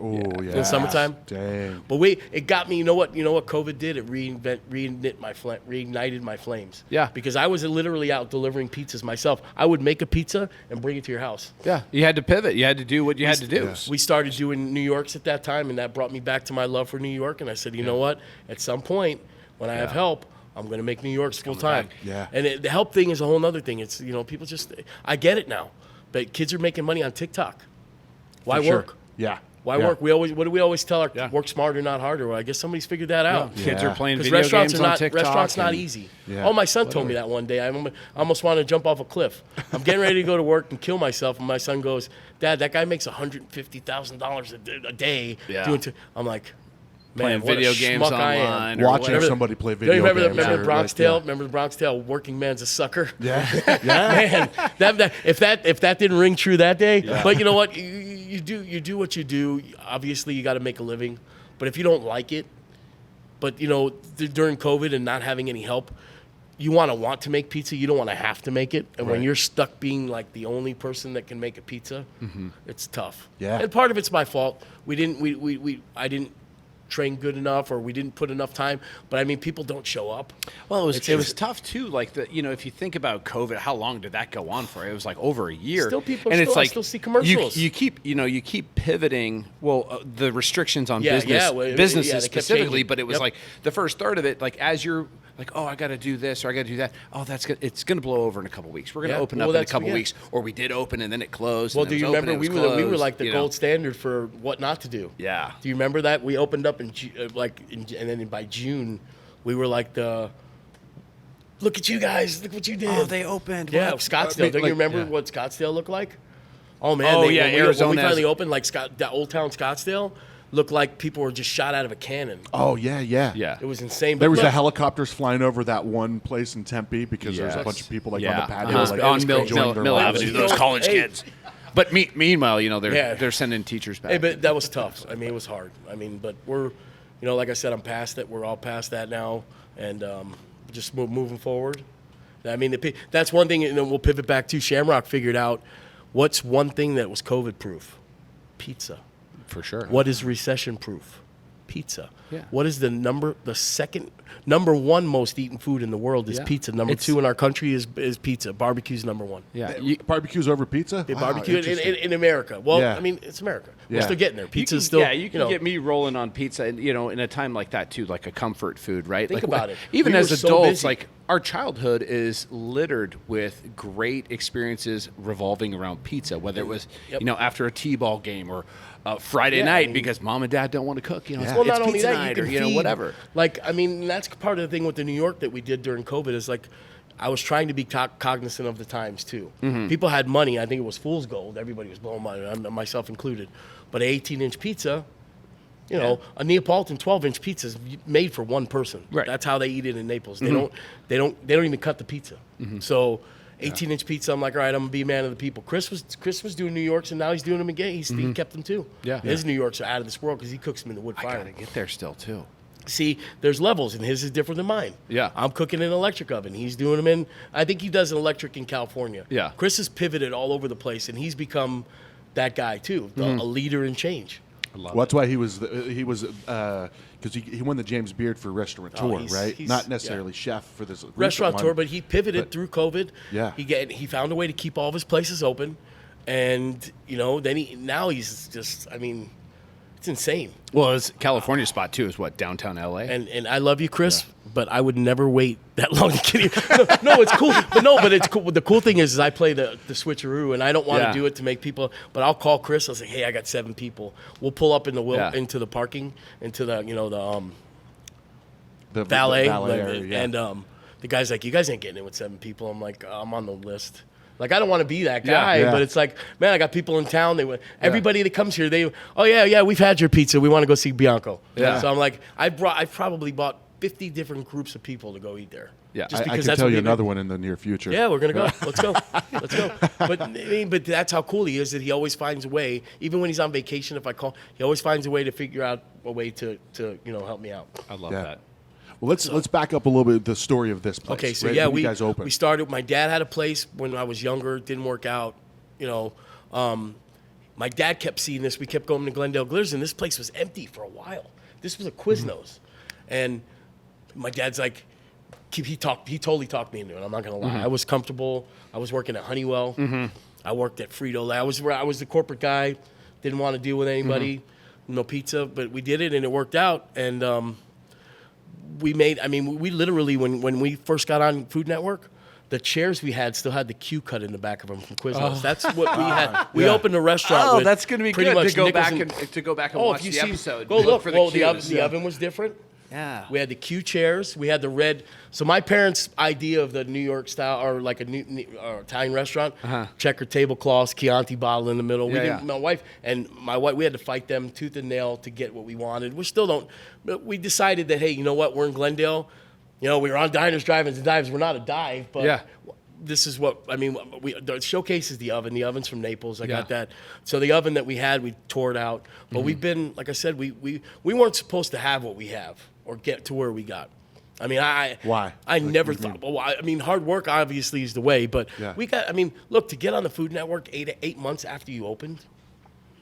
Oh, yeah. In the summertime? Dang. But it got me. You know what COVID did? It reignited my flames. Yeah. Because I was literally out delivering pizzas myself. I would make a pizza and bring it to your house. Yeah. You had to pivot. You had to do what you had to do. Yeah. We started doing New Yorks at that time, and that brought me back to my love for New York. And I said, you know what? At some point, when I have help, I'm going to make New York's full time. Yeah. And the help thing is a whole other thing. It's people I get it now, but kids are making money on TikTok. Why For sure. work? Yeah. Why work? What do we always tell our work smarter, not harder? Well, I guess somebody's figured that out. Kids are playing Because video games on TikTok. restaurants not easy. Yeah. Oh, my son told me that one day. I almost wanted to jump off a cliff. I'm getting ready to go to work and kill myself, and my son goes, "Dad, that guy makes $150,000 a day." Yeah. I'm like, Playing man, what a video games schmuck I am. online. Or Watching whatever. somebody play Do you video games. remember or, Bronx like, Tale? yeah. Remember the Bronx Tale? Working man's a sucker. Yeah. Yeah. Man, if that didn't ring true that day, but you know what? You do what you do. Obviously, you got to make a living, but if you don't like it, but during COVID and not having any help, you want to make pizza. You don't want to have to make it, and when Right. you're stuck being like the only person that can make a pizza, it's tough. Yeah. And part of it's my fault. I didn't train good enough or we didn't put enough time. But I mean, people don't show up. Well, it was tough too. Like if you think about COVID, how long did that go on for? It was like over a year. Still, people and still, it's like I still see commercials. You keep pivoting. Well, the restrictions on businesses they kept specifically, changing. but it was like the first third of it. Like as you're like, oh, I got to do this or I got to do that. Oh, that's good. It's going to blow over in a couple of weeks. We're going to open up in a couple of weeks, or we did open and then it closed. Well, do you remember we were like the gold standard for what not to do? Yeah. Do you remember that we opened up and then by June, we were like the. Look at you guys! Look what you did! Oh, they opened. Yeah, what? Scottsdale. Don't you remember what Scottsdale looked like? Oh man! Oh, when Arizona. we finally opened, like that Old Town Scottsdale looked like people were just shot out of a cannon. Oh yeah. It was insane. There was the helicopters flying over that one place in Tempe because there's a bunch of people on the patio, like on enjoying their Mill lives. Avenue. Those college kids. But meanwhile, they're sending teachers back. Hey, but that was tough. I mean, it was hard. I mean, but we're, like I said, I'm past it. We're all past that now, and just moving forward. I mean, that's one thing. And then we'll pivot back to Shamrock. Figured out what's one thing that was COVID proof: pizza. For sure. What is recession proof? Pizza. Yeah. What is the second number one most eaten food in the world is pizza. Number two in our country is pizza. Barbecue's number one. Yeah. Barbecue's over pizza? Wow, barbecue in America. Well, I mean, it's America. We're still getting there. Pizza's still. Yeah, you can get me rolling on pizza, and in a time like that too, like a comfort food, right? Think about it. Even We as were so adults, busy. like our childhood is littered with great experiences revolving around pizza. Whether it was after a t-ball game or Friday night because mom and dad don't want to cook. It's Well, not only pizza that, night you can or feed, whatever. Like, I mean, that's part of the thing with the New York that we did during COVID is like, I was trying to be cognizant of the times too. Mm-hmm. People had money. I think it was fool's gold. Everybody was blowing money, myself included. But an 18-inch pizza, a Neapolitan 12-inch pizza is made for one person. Right. That's how they eat it in Naples. They don't even cut the pizza. So 18-inch pizza, I'm like, all right, I'm gonna be a man of the people. Chris was doing New Yorks, and now he's doing them again. He kept them too. Yeah. His New Yorks are out of this world because he cooks them in the wood fire. I gotta get there still too. See, there's levels, and his is different than mine. Yeah. I'm cooking in an electric oven. He's doing them in, I think he does an electric in California. Yeah. Chris has pivoted all over the place, and he's become that guy too, a leader in change. Well, that's why he was because he won the James Beard for restaurateur, right? he's- Not necessarily chef for this recent Restaurateur, one. but he pivoted through COVID. Yeah. He found a way to keep all of his places open, and then he's just, I mean, it's insane. Well, his California spot too is what, downtown LA? And I love you, Chris, but I would never wait that long to get here. No, it's cool. But it's cool. The cool thing is I play the switcheroo, and I don't want to do it to make people. But I'll call Chris. I'll say, hey, I got 7 people. We'll pull up into the parking, into the the valet area, and the guy's like, you guys ain't getting in with 7 people. I'm like, I'm on the list. Like, I don't want to be that guy, Yeah. but it's like, man, I got people in town. Everybody that comes here, we've had your pizza. We want to go see Bianco. Yeah. So I'm like, I've probably bought 50 different groups of people to go eat there. Yeah. Just I because can that's tell what you we do. another one in the near future. Yeah, we're gonna go. Let's go. Let's go. But that's how cool he is. That he always finds a way, even when he's on vacation. If I call, he always finds a way to figure out a way to help me out. I love Yeah. that. Well, let's back up a little bit. The story of this place. Okay, so right? yeah, When we you guys opened. we started. My dad had a place when I was younger. It didn't work out. My dad kept seeing this. We kept going to Glendale Glitters, and this place was empty for a while. This was a Quiznos, and my dad's like, he totally talked me into it. I'm not gonna lie. I was comfortable. I was working at Honeywell. I worked at Frito-Lay. I was the corporate guy. Didn't want to deal with anybody. No pizza, but we did it, and it worked out. And we literally, when we first got on Food Network, the chairs we had still had the Q cut in the back of them from Quiznos. That's what we had. We opened a restaurant. Oh, with that's going to be pretty good much to go Nichols back and- and watch the episode. Go look. for The cues. the oven was different. Yeah. We had the Q chairs. We had the red. So my parents' idea of the New York style, or like a new Italian restaurant, checkered tablecloths, Chianti bottle in the middle. My wife, we had to fight them tooth and nail to get what we wanted. We still don't. But we decided that, hey, you know what? We're in Glendale. We were on Diners, Drive-Ins, and Dives. We're not a dive, but this is what I mean. The showcase is the oven. The oven's from Naples. I got that. So the oven that we had, we tore it out. But we've been, like I said, we weren't supposed to have what we have or get to where we got. I mean, Why? I never thought. Well, I mean, hard work obviously is the way, but we got. I mean, look, to get on the Food Network 8 months after you opened,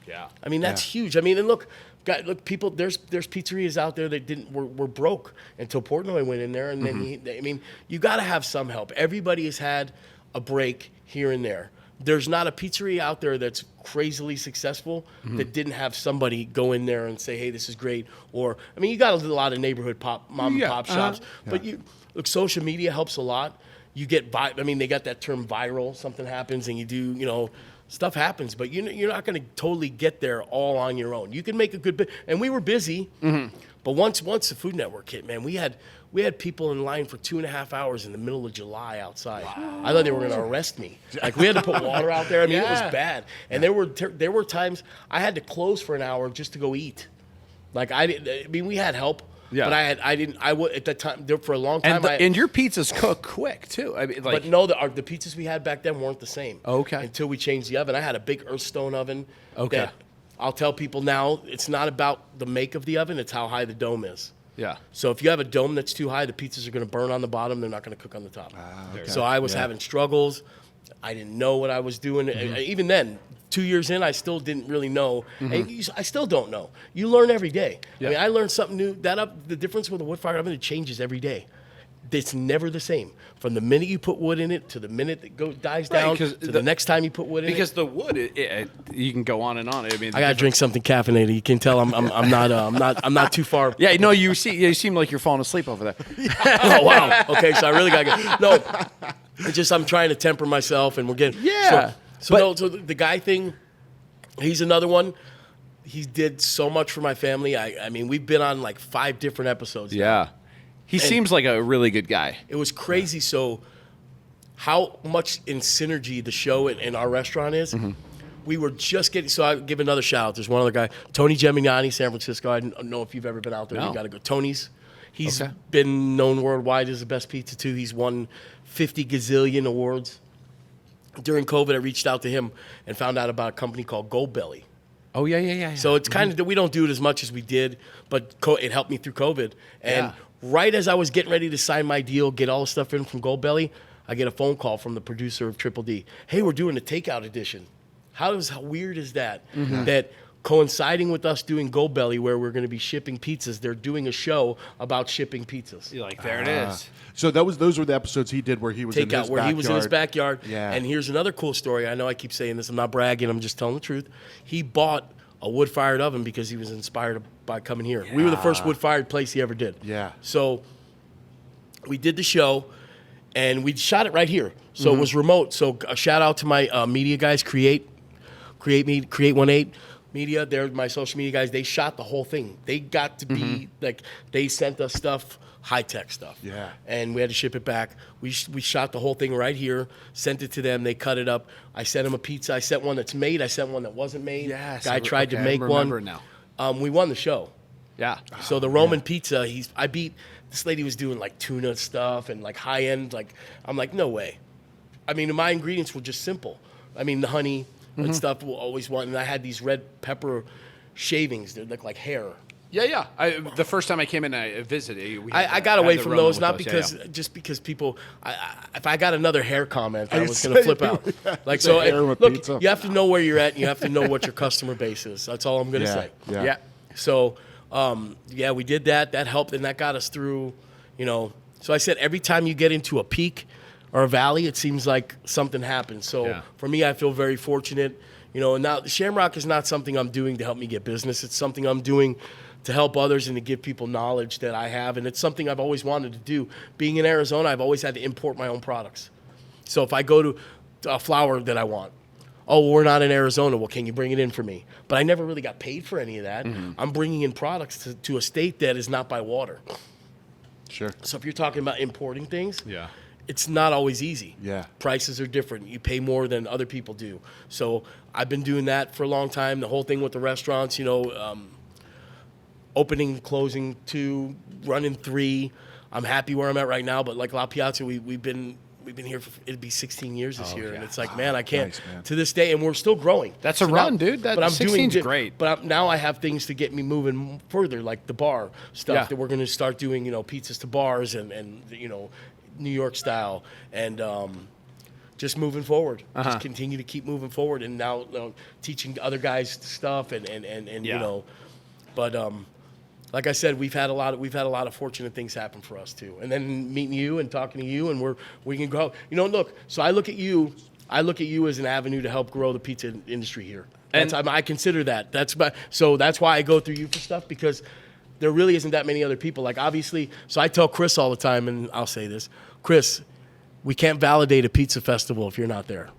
Yeah. I mean, that's huge. I mean, and look, people. There's pizzerias out there that were broke until Portnoy went in there, and then I mean, you got to have some help. Everybody has had a break here and there. There's not a pizzeria out there that's crazily successful that didn't have somebody go in there and say, "Hey, this is great." Or, I mean, you got a lot of neighborhood mom and pop shops, but look, social media helps a lot. You get, I mean, they got that term viral. Something happens, and you do, stuff happens, but you're not going to totally get there all on your own. You can make a good bit, and we were busy. But once the Food Network hit, man, we had people in line for 2.5 hours in the middle of July outside. Wow. I thought they were going to arrest me. Like, we had to put water out there. I mean, it was bad. And there were times I had to close for an hour just to go eat. Like, we had help. Yeah. But I would at that time, for a long time. And your pizzas cook quick too. I mean, but no, the pizzas we had back then weren't the same. Okay. Until we changed the oven. I had a big Earthstone oven. Okay. That I'll tell people now, it's not about the make of the oven, it's how high the dome is. Yeah. So if you have a dome that's too high, the pizzas are going to burn on the bottom. They're not going to cook on the top. Okay. So I was having struggles. I didn't know what I was doing. Even then, 2 years in, I still didn't really know. And I still don't know. You learn every day. Yeah. I mean, I learned something new. The difference with a wood-fired oven, it changes every day. It's never the same. From the minute you put wood in it to the minute it dies down to the next time you put wood in it. Because the wood, you can go on and on. I mean, I gotta drink something caffeinated. You can tell I'm not too far. Yeah, no, you seem like you're falling asleep over there. Oh wow. Okay, so I really gotta go. No, it's just I'm trying to temper myself, and we're getting So the guy thing, he's another one. He did so much for my family. I mean, we've been on like 5 different episodes. Yeah. Now. He seems like a really good guy. It was crazy. So how much in synergy the show and our restaurant is. We were just getting, so I'll give another shout out. There's one other guy, Tony Gemignani, San Francisco. I don't know if you've ever been out there. No. You got to go. Tony's, he's been known worldwide as the best pizza too. He's won 50 gazillion awards. During COVID, I reached out to him and found out about a company called Gold Belly. Oh, yeah. So it's kind of, we don't do it as much as we did, but it helped me through COVID. And right as I was getting ready to sign my deal, get all the stuff in from Gold Belly, I get a phone call from the producer of Triple D. Hey, we're doing a takeout edition. How weird is that? That coinciding with us doing Gold Belly, where we're going to be shipping pizzas, they're doing a show about shipping pizzas. You're like, there it is. So those were the episodes he did where he was in his backyard. He was in his backyard. Yeah. And here's another cool story. I know I keep saying this. I'm not bragging. I'm just telling the truth. He bought a wood-fired oven because he was inspired by coming here. Yeah. We were the first wood-fired place he ever did. Yeah. So we did the show, and we shot it right here. So it was remote. So a shout-out to my media guys, Create 18 Media. They're my social media guys. They shot the whole thing. They got to be, like, they sent us stuff, high-tech stuff. Yeah. And we had to ship it back. We shot the whole thing right here, sent it to them. They cut it up. I sent them a pizza. I sent one that's made. I sent one that wasn't made. Yes. Guy tried to make one. It now. We won the show. Yeah. So the Roman pizza, I beat, this lady was doing like tuna stuff and like high-end, like, I'm like, no way. I mean, my ingredients were just simple. I mean, the honey and stuff we'll always want. And I had these red pepper shavings that look like hair. Yeah. The first time I came in, I visited. I got away from those, not because just because people. If I got another hair comment, I was going to flip out. Like so, look, pizza. You have to know where you're at, and you have to know what your customer base is. That's all I'm going to say. Yeah. So, we did that. That helped, and that got us through. So I said every time you get into a peak or a valley, it seems like something happens. So for me, I feel very fortunate. And now Shamrock is not something I'm doing to help me get business. It's something I'm doing to help others and to give people knowledge that I have. And it's something I've always wanted to do. Being in Arizona, I've always had to import my own products. So if I go to a flower that I want, we're not in Arizona. Well, can you bring it in for me? But I never really got paid for any of that. I'm bringing in products to a state that is not by water. Sure. So if you're talking about importing things, yeah, it's not always easy. Yeah. Prices are different. You pay more than other people do. So I've been doing that for a long time. The whole thing with the restaurants, opening, closing 2, running 3. I'm happy where I'm at right now. But like La Piazza, we've been here for, it'd be 16 years this year. Yeah. And it's like, man, I can't, nice, man. to this day, and we're still growing. That's a run, dude. That 16's great. But now I have things to get me moving further, like the bar stuff that we're going to start doing, pizzas to bars and New York style. And just moving forward. Just continue to keep moving forward, and now teaching other guys stuff and but like I said, we've had a lot of fortunate things happen for us too. And then meeting you and talking to you, and we can grow. Look. So I look at you as an avenue to help grow the pizza industry here. I consider that. That's why I go through you for stuff, because there really isn't that many other people. Like, obviously, so I tell Chris all the time, and I'll say this, Chris, we can't validate a pizza festival if you're not there.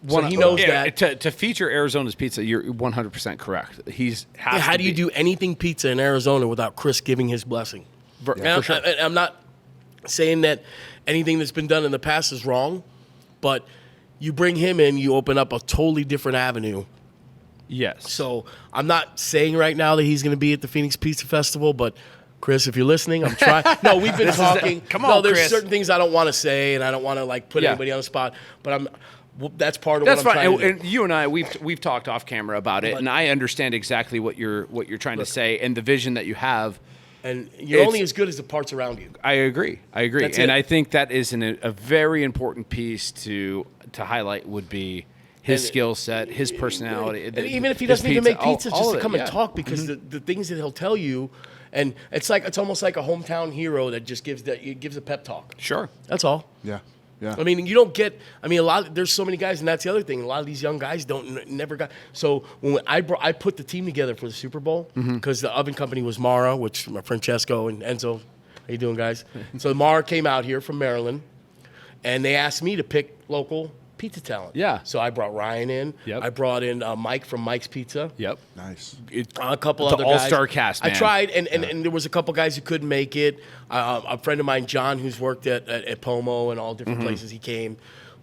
So he knows that. To feature Arizona's pizza, you're 100% correct. How do you do anything pizza in Arizona without Chris giving his blessing? For sure. I'm not saying that anything that's been done in the past is wrong, but you bring him in, you open up a totally different avenue. Yes. So I'm not saying right now that he's going to be at the Phoenix Pizza Festival, but Chris, if you're listening, I'm trying. No, we've been talking. Come on, there's Chris. certain things I don't want to say, and I don't want to put anybody on the spot. But that's part of what I'm trying to do. And you and I, we've talked off camera about it, and I understand exactly what you're trying to say and the vision that you have. And you're only as good as the parts around you. I agree. And I think that is a very important piece to highlight would be his skill set, his personality. And even if he doesn't even make pizzas, just to come and talk, because the things that he'll tell you, and it's almost like a hometown hero that just gives a pep talk. Sure. That's all. Yeah. Yeah. I mean, you don't get. I mean, there's so many guys, and that's the other thing. A lot of these young guys never got. So when I put the team together for the Super Bowl, because the oven company was Mara, which my Francesco and Enzo. How you doing, guys? So Mara came out here from Maryland, and they asked me to pick local pizza talent. Yeah. So I brought Ryan in. Yep. I brought in Mike from Mike's Pizza. Yep. Nice. A couple It's other an guys. all-star cast, man. I tried, and there was a couple guys who couldn't make it. A friend of mine, John, who's worked at Pomo and all different places, he came.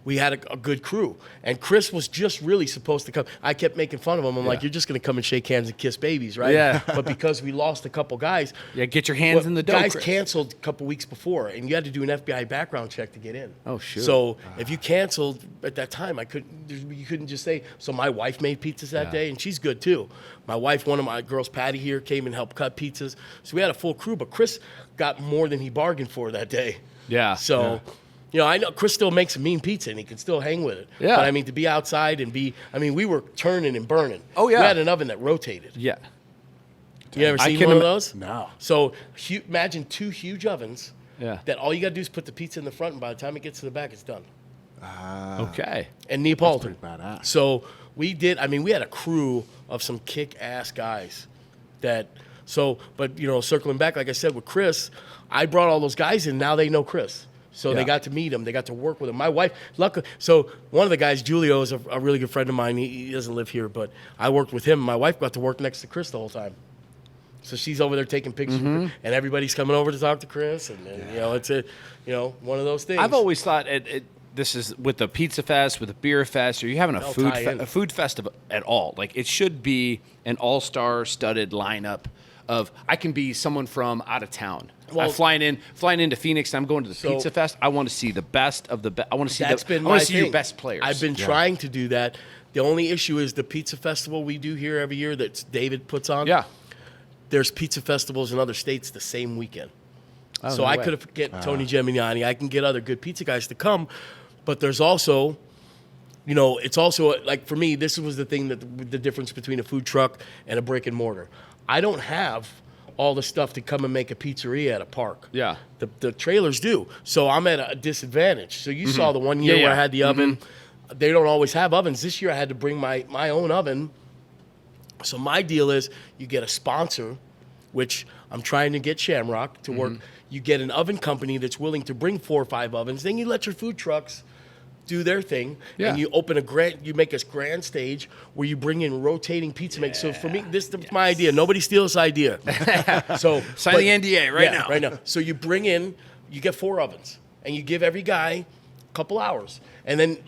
We had a good crew. And Chris was just really supposed to come. I kept making fun of him. I'm like, you're just going to come and shake hands and kiss babies, right? Yeah. But because we lost a couple guys. Yeah, get your hands in the dough, Guys Chris. canceled a couple weeks before, and you had to do an FBI background check to get in. Oh, shoot. So if you canceled at that time, you couldn't just say. So my wife made pizzas that day, and she's good too. My wife, one of my girls, Patty here, came and helped cut pizzas. So we had a full crew, but Chris got more than he bargained for that day. Yeah. So... I know Chris still makes a mean pizza, and he can still hang with it. Yeah. But, I mean, to be outside and we were turning and burning. Oh, yeah. We had an oven that rotated. Yeah. You ever seen one of those? No. So imagine two huge ovens that all you got to do is put the pizza in the front, and by the time it gets to the back, it's done. Okay. And Neapolitan. That's pretty badass. So we had a crew of some kick-ass guys but circling back, like I said, with Chris, I brought all those guys in. Now they know Chris. So they got to meet him. They got to work with him. My wife, luckily, so one of the guys, Julio, is a really good friend of mine. He doesn't live here, but I worked with him. My wife got to work next to Chris the whole time. So she's over there taking pictures, and everybody's coming over to talk to Chris. And it's one of those things. I've always thought this is with the pizza fest, with the beer fest, or you having a food festival at all. Like, it should be an all-star studded lineup of, I can be someone from out of town. I'm flying into Phoenix. I'm going to the Pizza Fest. I want to see the best of the best. I want to see your best players. I've been trying to do that. The only issue is the pizza festival we do here every year that David puts on. Yeah. There's pizza festivals in other states the same weekend. Oh, so I could have get Tony Gemignani. I can get other good pizza guys to come, but there's also, it's also like, for me, this was the thing the difference between a food truck and a brick and mortar. I don't have all the stuff to come and make a pizzeria at a park. Yeah. The trailers do. So I'm at a disadvantage. So you saw the one year where I had the oven. They don't always have ovens. This year I had to bring my own oven. So my deal is you get a sponsor, which I'm trying to get Shamrock to work. You get an oven company that's willing to bring 4 or 5 ovens. Then you let your food trucks do their thing, and you open you make a grand stage where you bring in rotating pizza makers. So for me, this is my idea. Nobody steal this idea. So sign the NDA now. Right now. So you you get 4 ovens, and you give every guy a couple hours, and then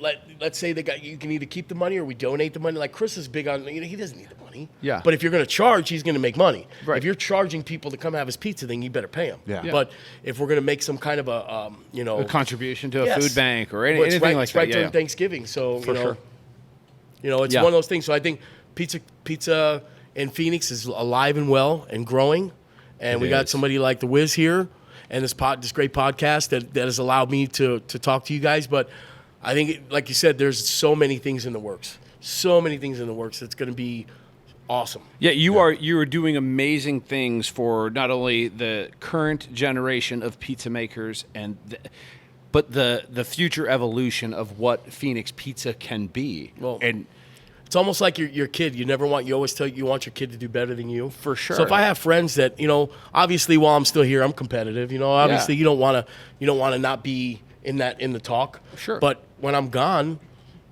let's say you can either keep the money or we donate the money. Like Chris is big on, he doesn't need the money. Yeah. But if you're going to charge, he's going to make money. Right. If you're charging people to come have his pizza, then you better pay him. Yeah. But if we're going to make some kind of a contribution to a Yes. food bank or Well, anything like it's that. right during Thanksgiving, so sure. It's one of those things. So I think pizza in Phoenix is alive and well and growing, and we got somebody like the Wiz here, and this great podcast that has allowed me to talk to you guys. But I think, like you said, there's so many things in the works. So many things in the works. It's going to be awesome. Yeah, you are doing amazing things for not only the current generation of pizza makers but the future evolution of what Phoenix pizza can be. Well, and it's almost like your kid. You always tell you want your kid to do better than you. For sure. So if I have friends that, obviously while I'm still here, I'm competitive. Obviously you don't want to not be in the talk. Sure. But when I'm gone,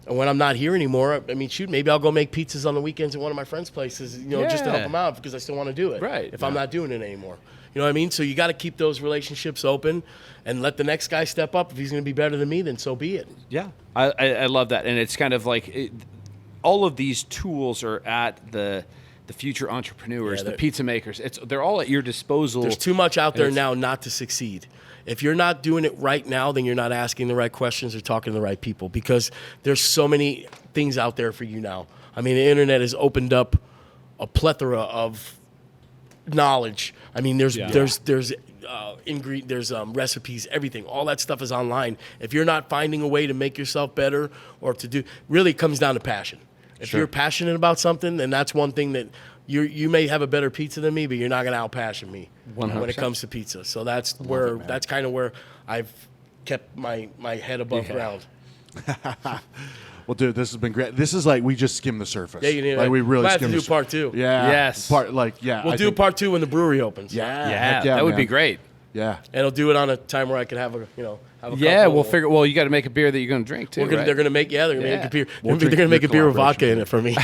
and when I'm not here anymore, I mean, shoot, maybe I'll go make pizzas on the weekends at one of my friends' places, just to help them out because I still want to do it. Right. If I'm not doing it anymore. You know what I mean? So you got to keep those relationships open and let the next guy step up. If he's going to be better than me, then so be it. Yeah. I love that. And it's kind of like all of these tools are at the future entrepreneurs, the pizza makers. They're all at your disposal. There's too much out there now not to succeed. If you're not doing it right now, then you're not asking the right questions or talking to the right people because there's so many things out there for you now. I mean, the internet has opened up a plethora of knowledge. I mean, there's recipes, everything. All that stuff is online. If you're not finding a way to make yourself better or to do, really it comes down to passion. If you're passionate about something, then that's one thing that you may have a better pizza than me, but you're not going to out-passion me 100%. when it comes to pizza. So that's kind of where I've kept my head above ground. Well, dude, this has been great. This is like we just skimmed the surface. Yeah, like we really we'll have skimmed to the do part 2. Yeah. Yes. We'll do part 2 when the brewery opens. Yeah. that would man. be great. Yeah. And I'll do it on a time where I can have a Yeah, couple. we'll figure. Well, you got to make a beer that you're going to drink too. Right? They're going to make make a beer. We'll they're going to make a beer with vodka in it for me.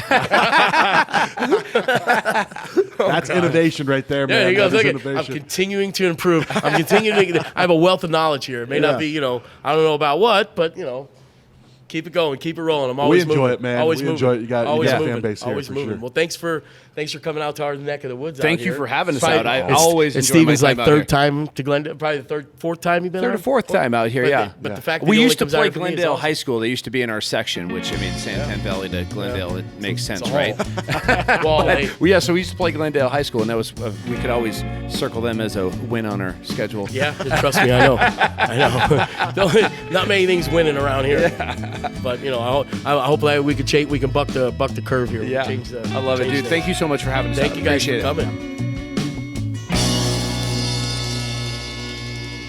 That's innovation right there, man. There you go. That is Look I'm innovation. continuing to improve. I'm continuing to. I have a wealth of knowledge here. It may not be, I don't know about what, but keep it going, keep it rolling. I'm always enjoy moving. it, man. Always We moving. enjoy it. You got always a moving. fan base here Always for moving. sure. Well, thanks for coming out to our neck of the woods. Thank out you here. for having us Probably- out. I it's- always it's enjoy my Steven's time out third here. time to Glendale. Probably the fourth time you've been. Third out? or fourth time out here, yeah. But the fact that We he only used to comes out play here for me is Glendale awesome. High School. They used to be in our section, which Santan Valley to Glendale. It makes sense, It's a right? haul. Well, hey, Well, yeah, so we used to play Glendale High School, and that was we could always circle them as a win on our schedule. yeah, trust me, I know. Not many things winning around here. But I hope that we can buck the curve here. Yeah, Change I love it, change dude. the- Thank you so much for having us. Thank out. you guys Appreciate for it. coming.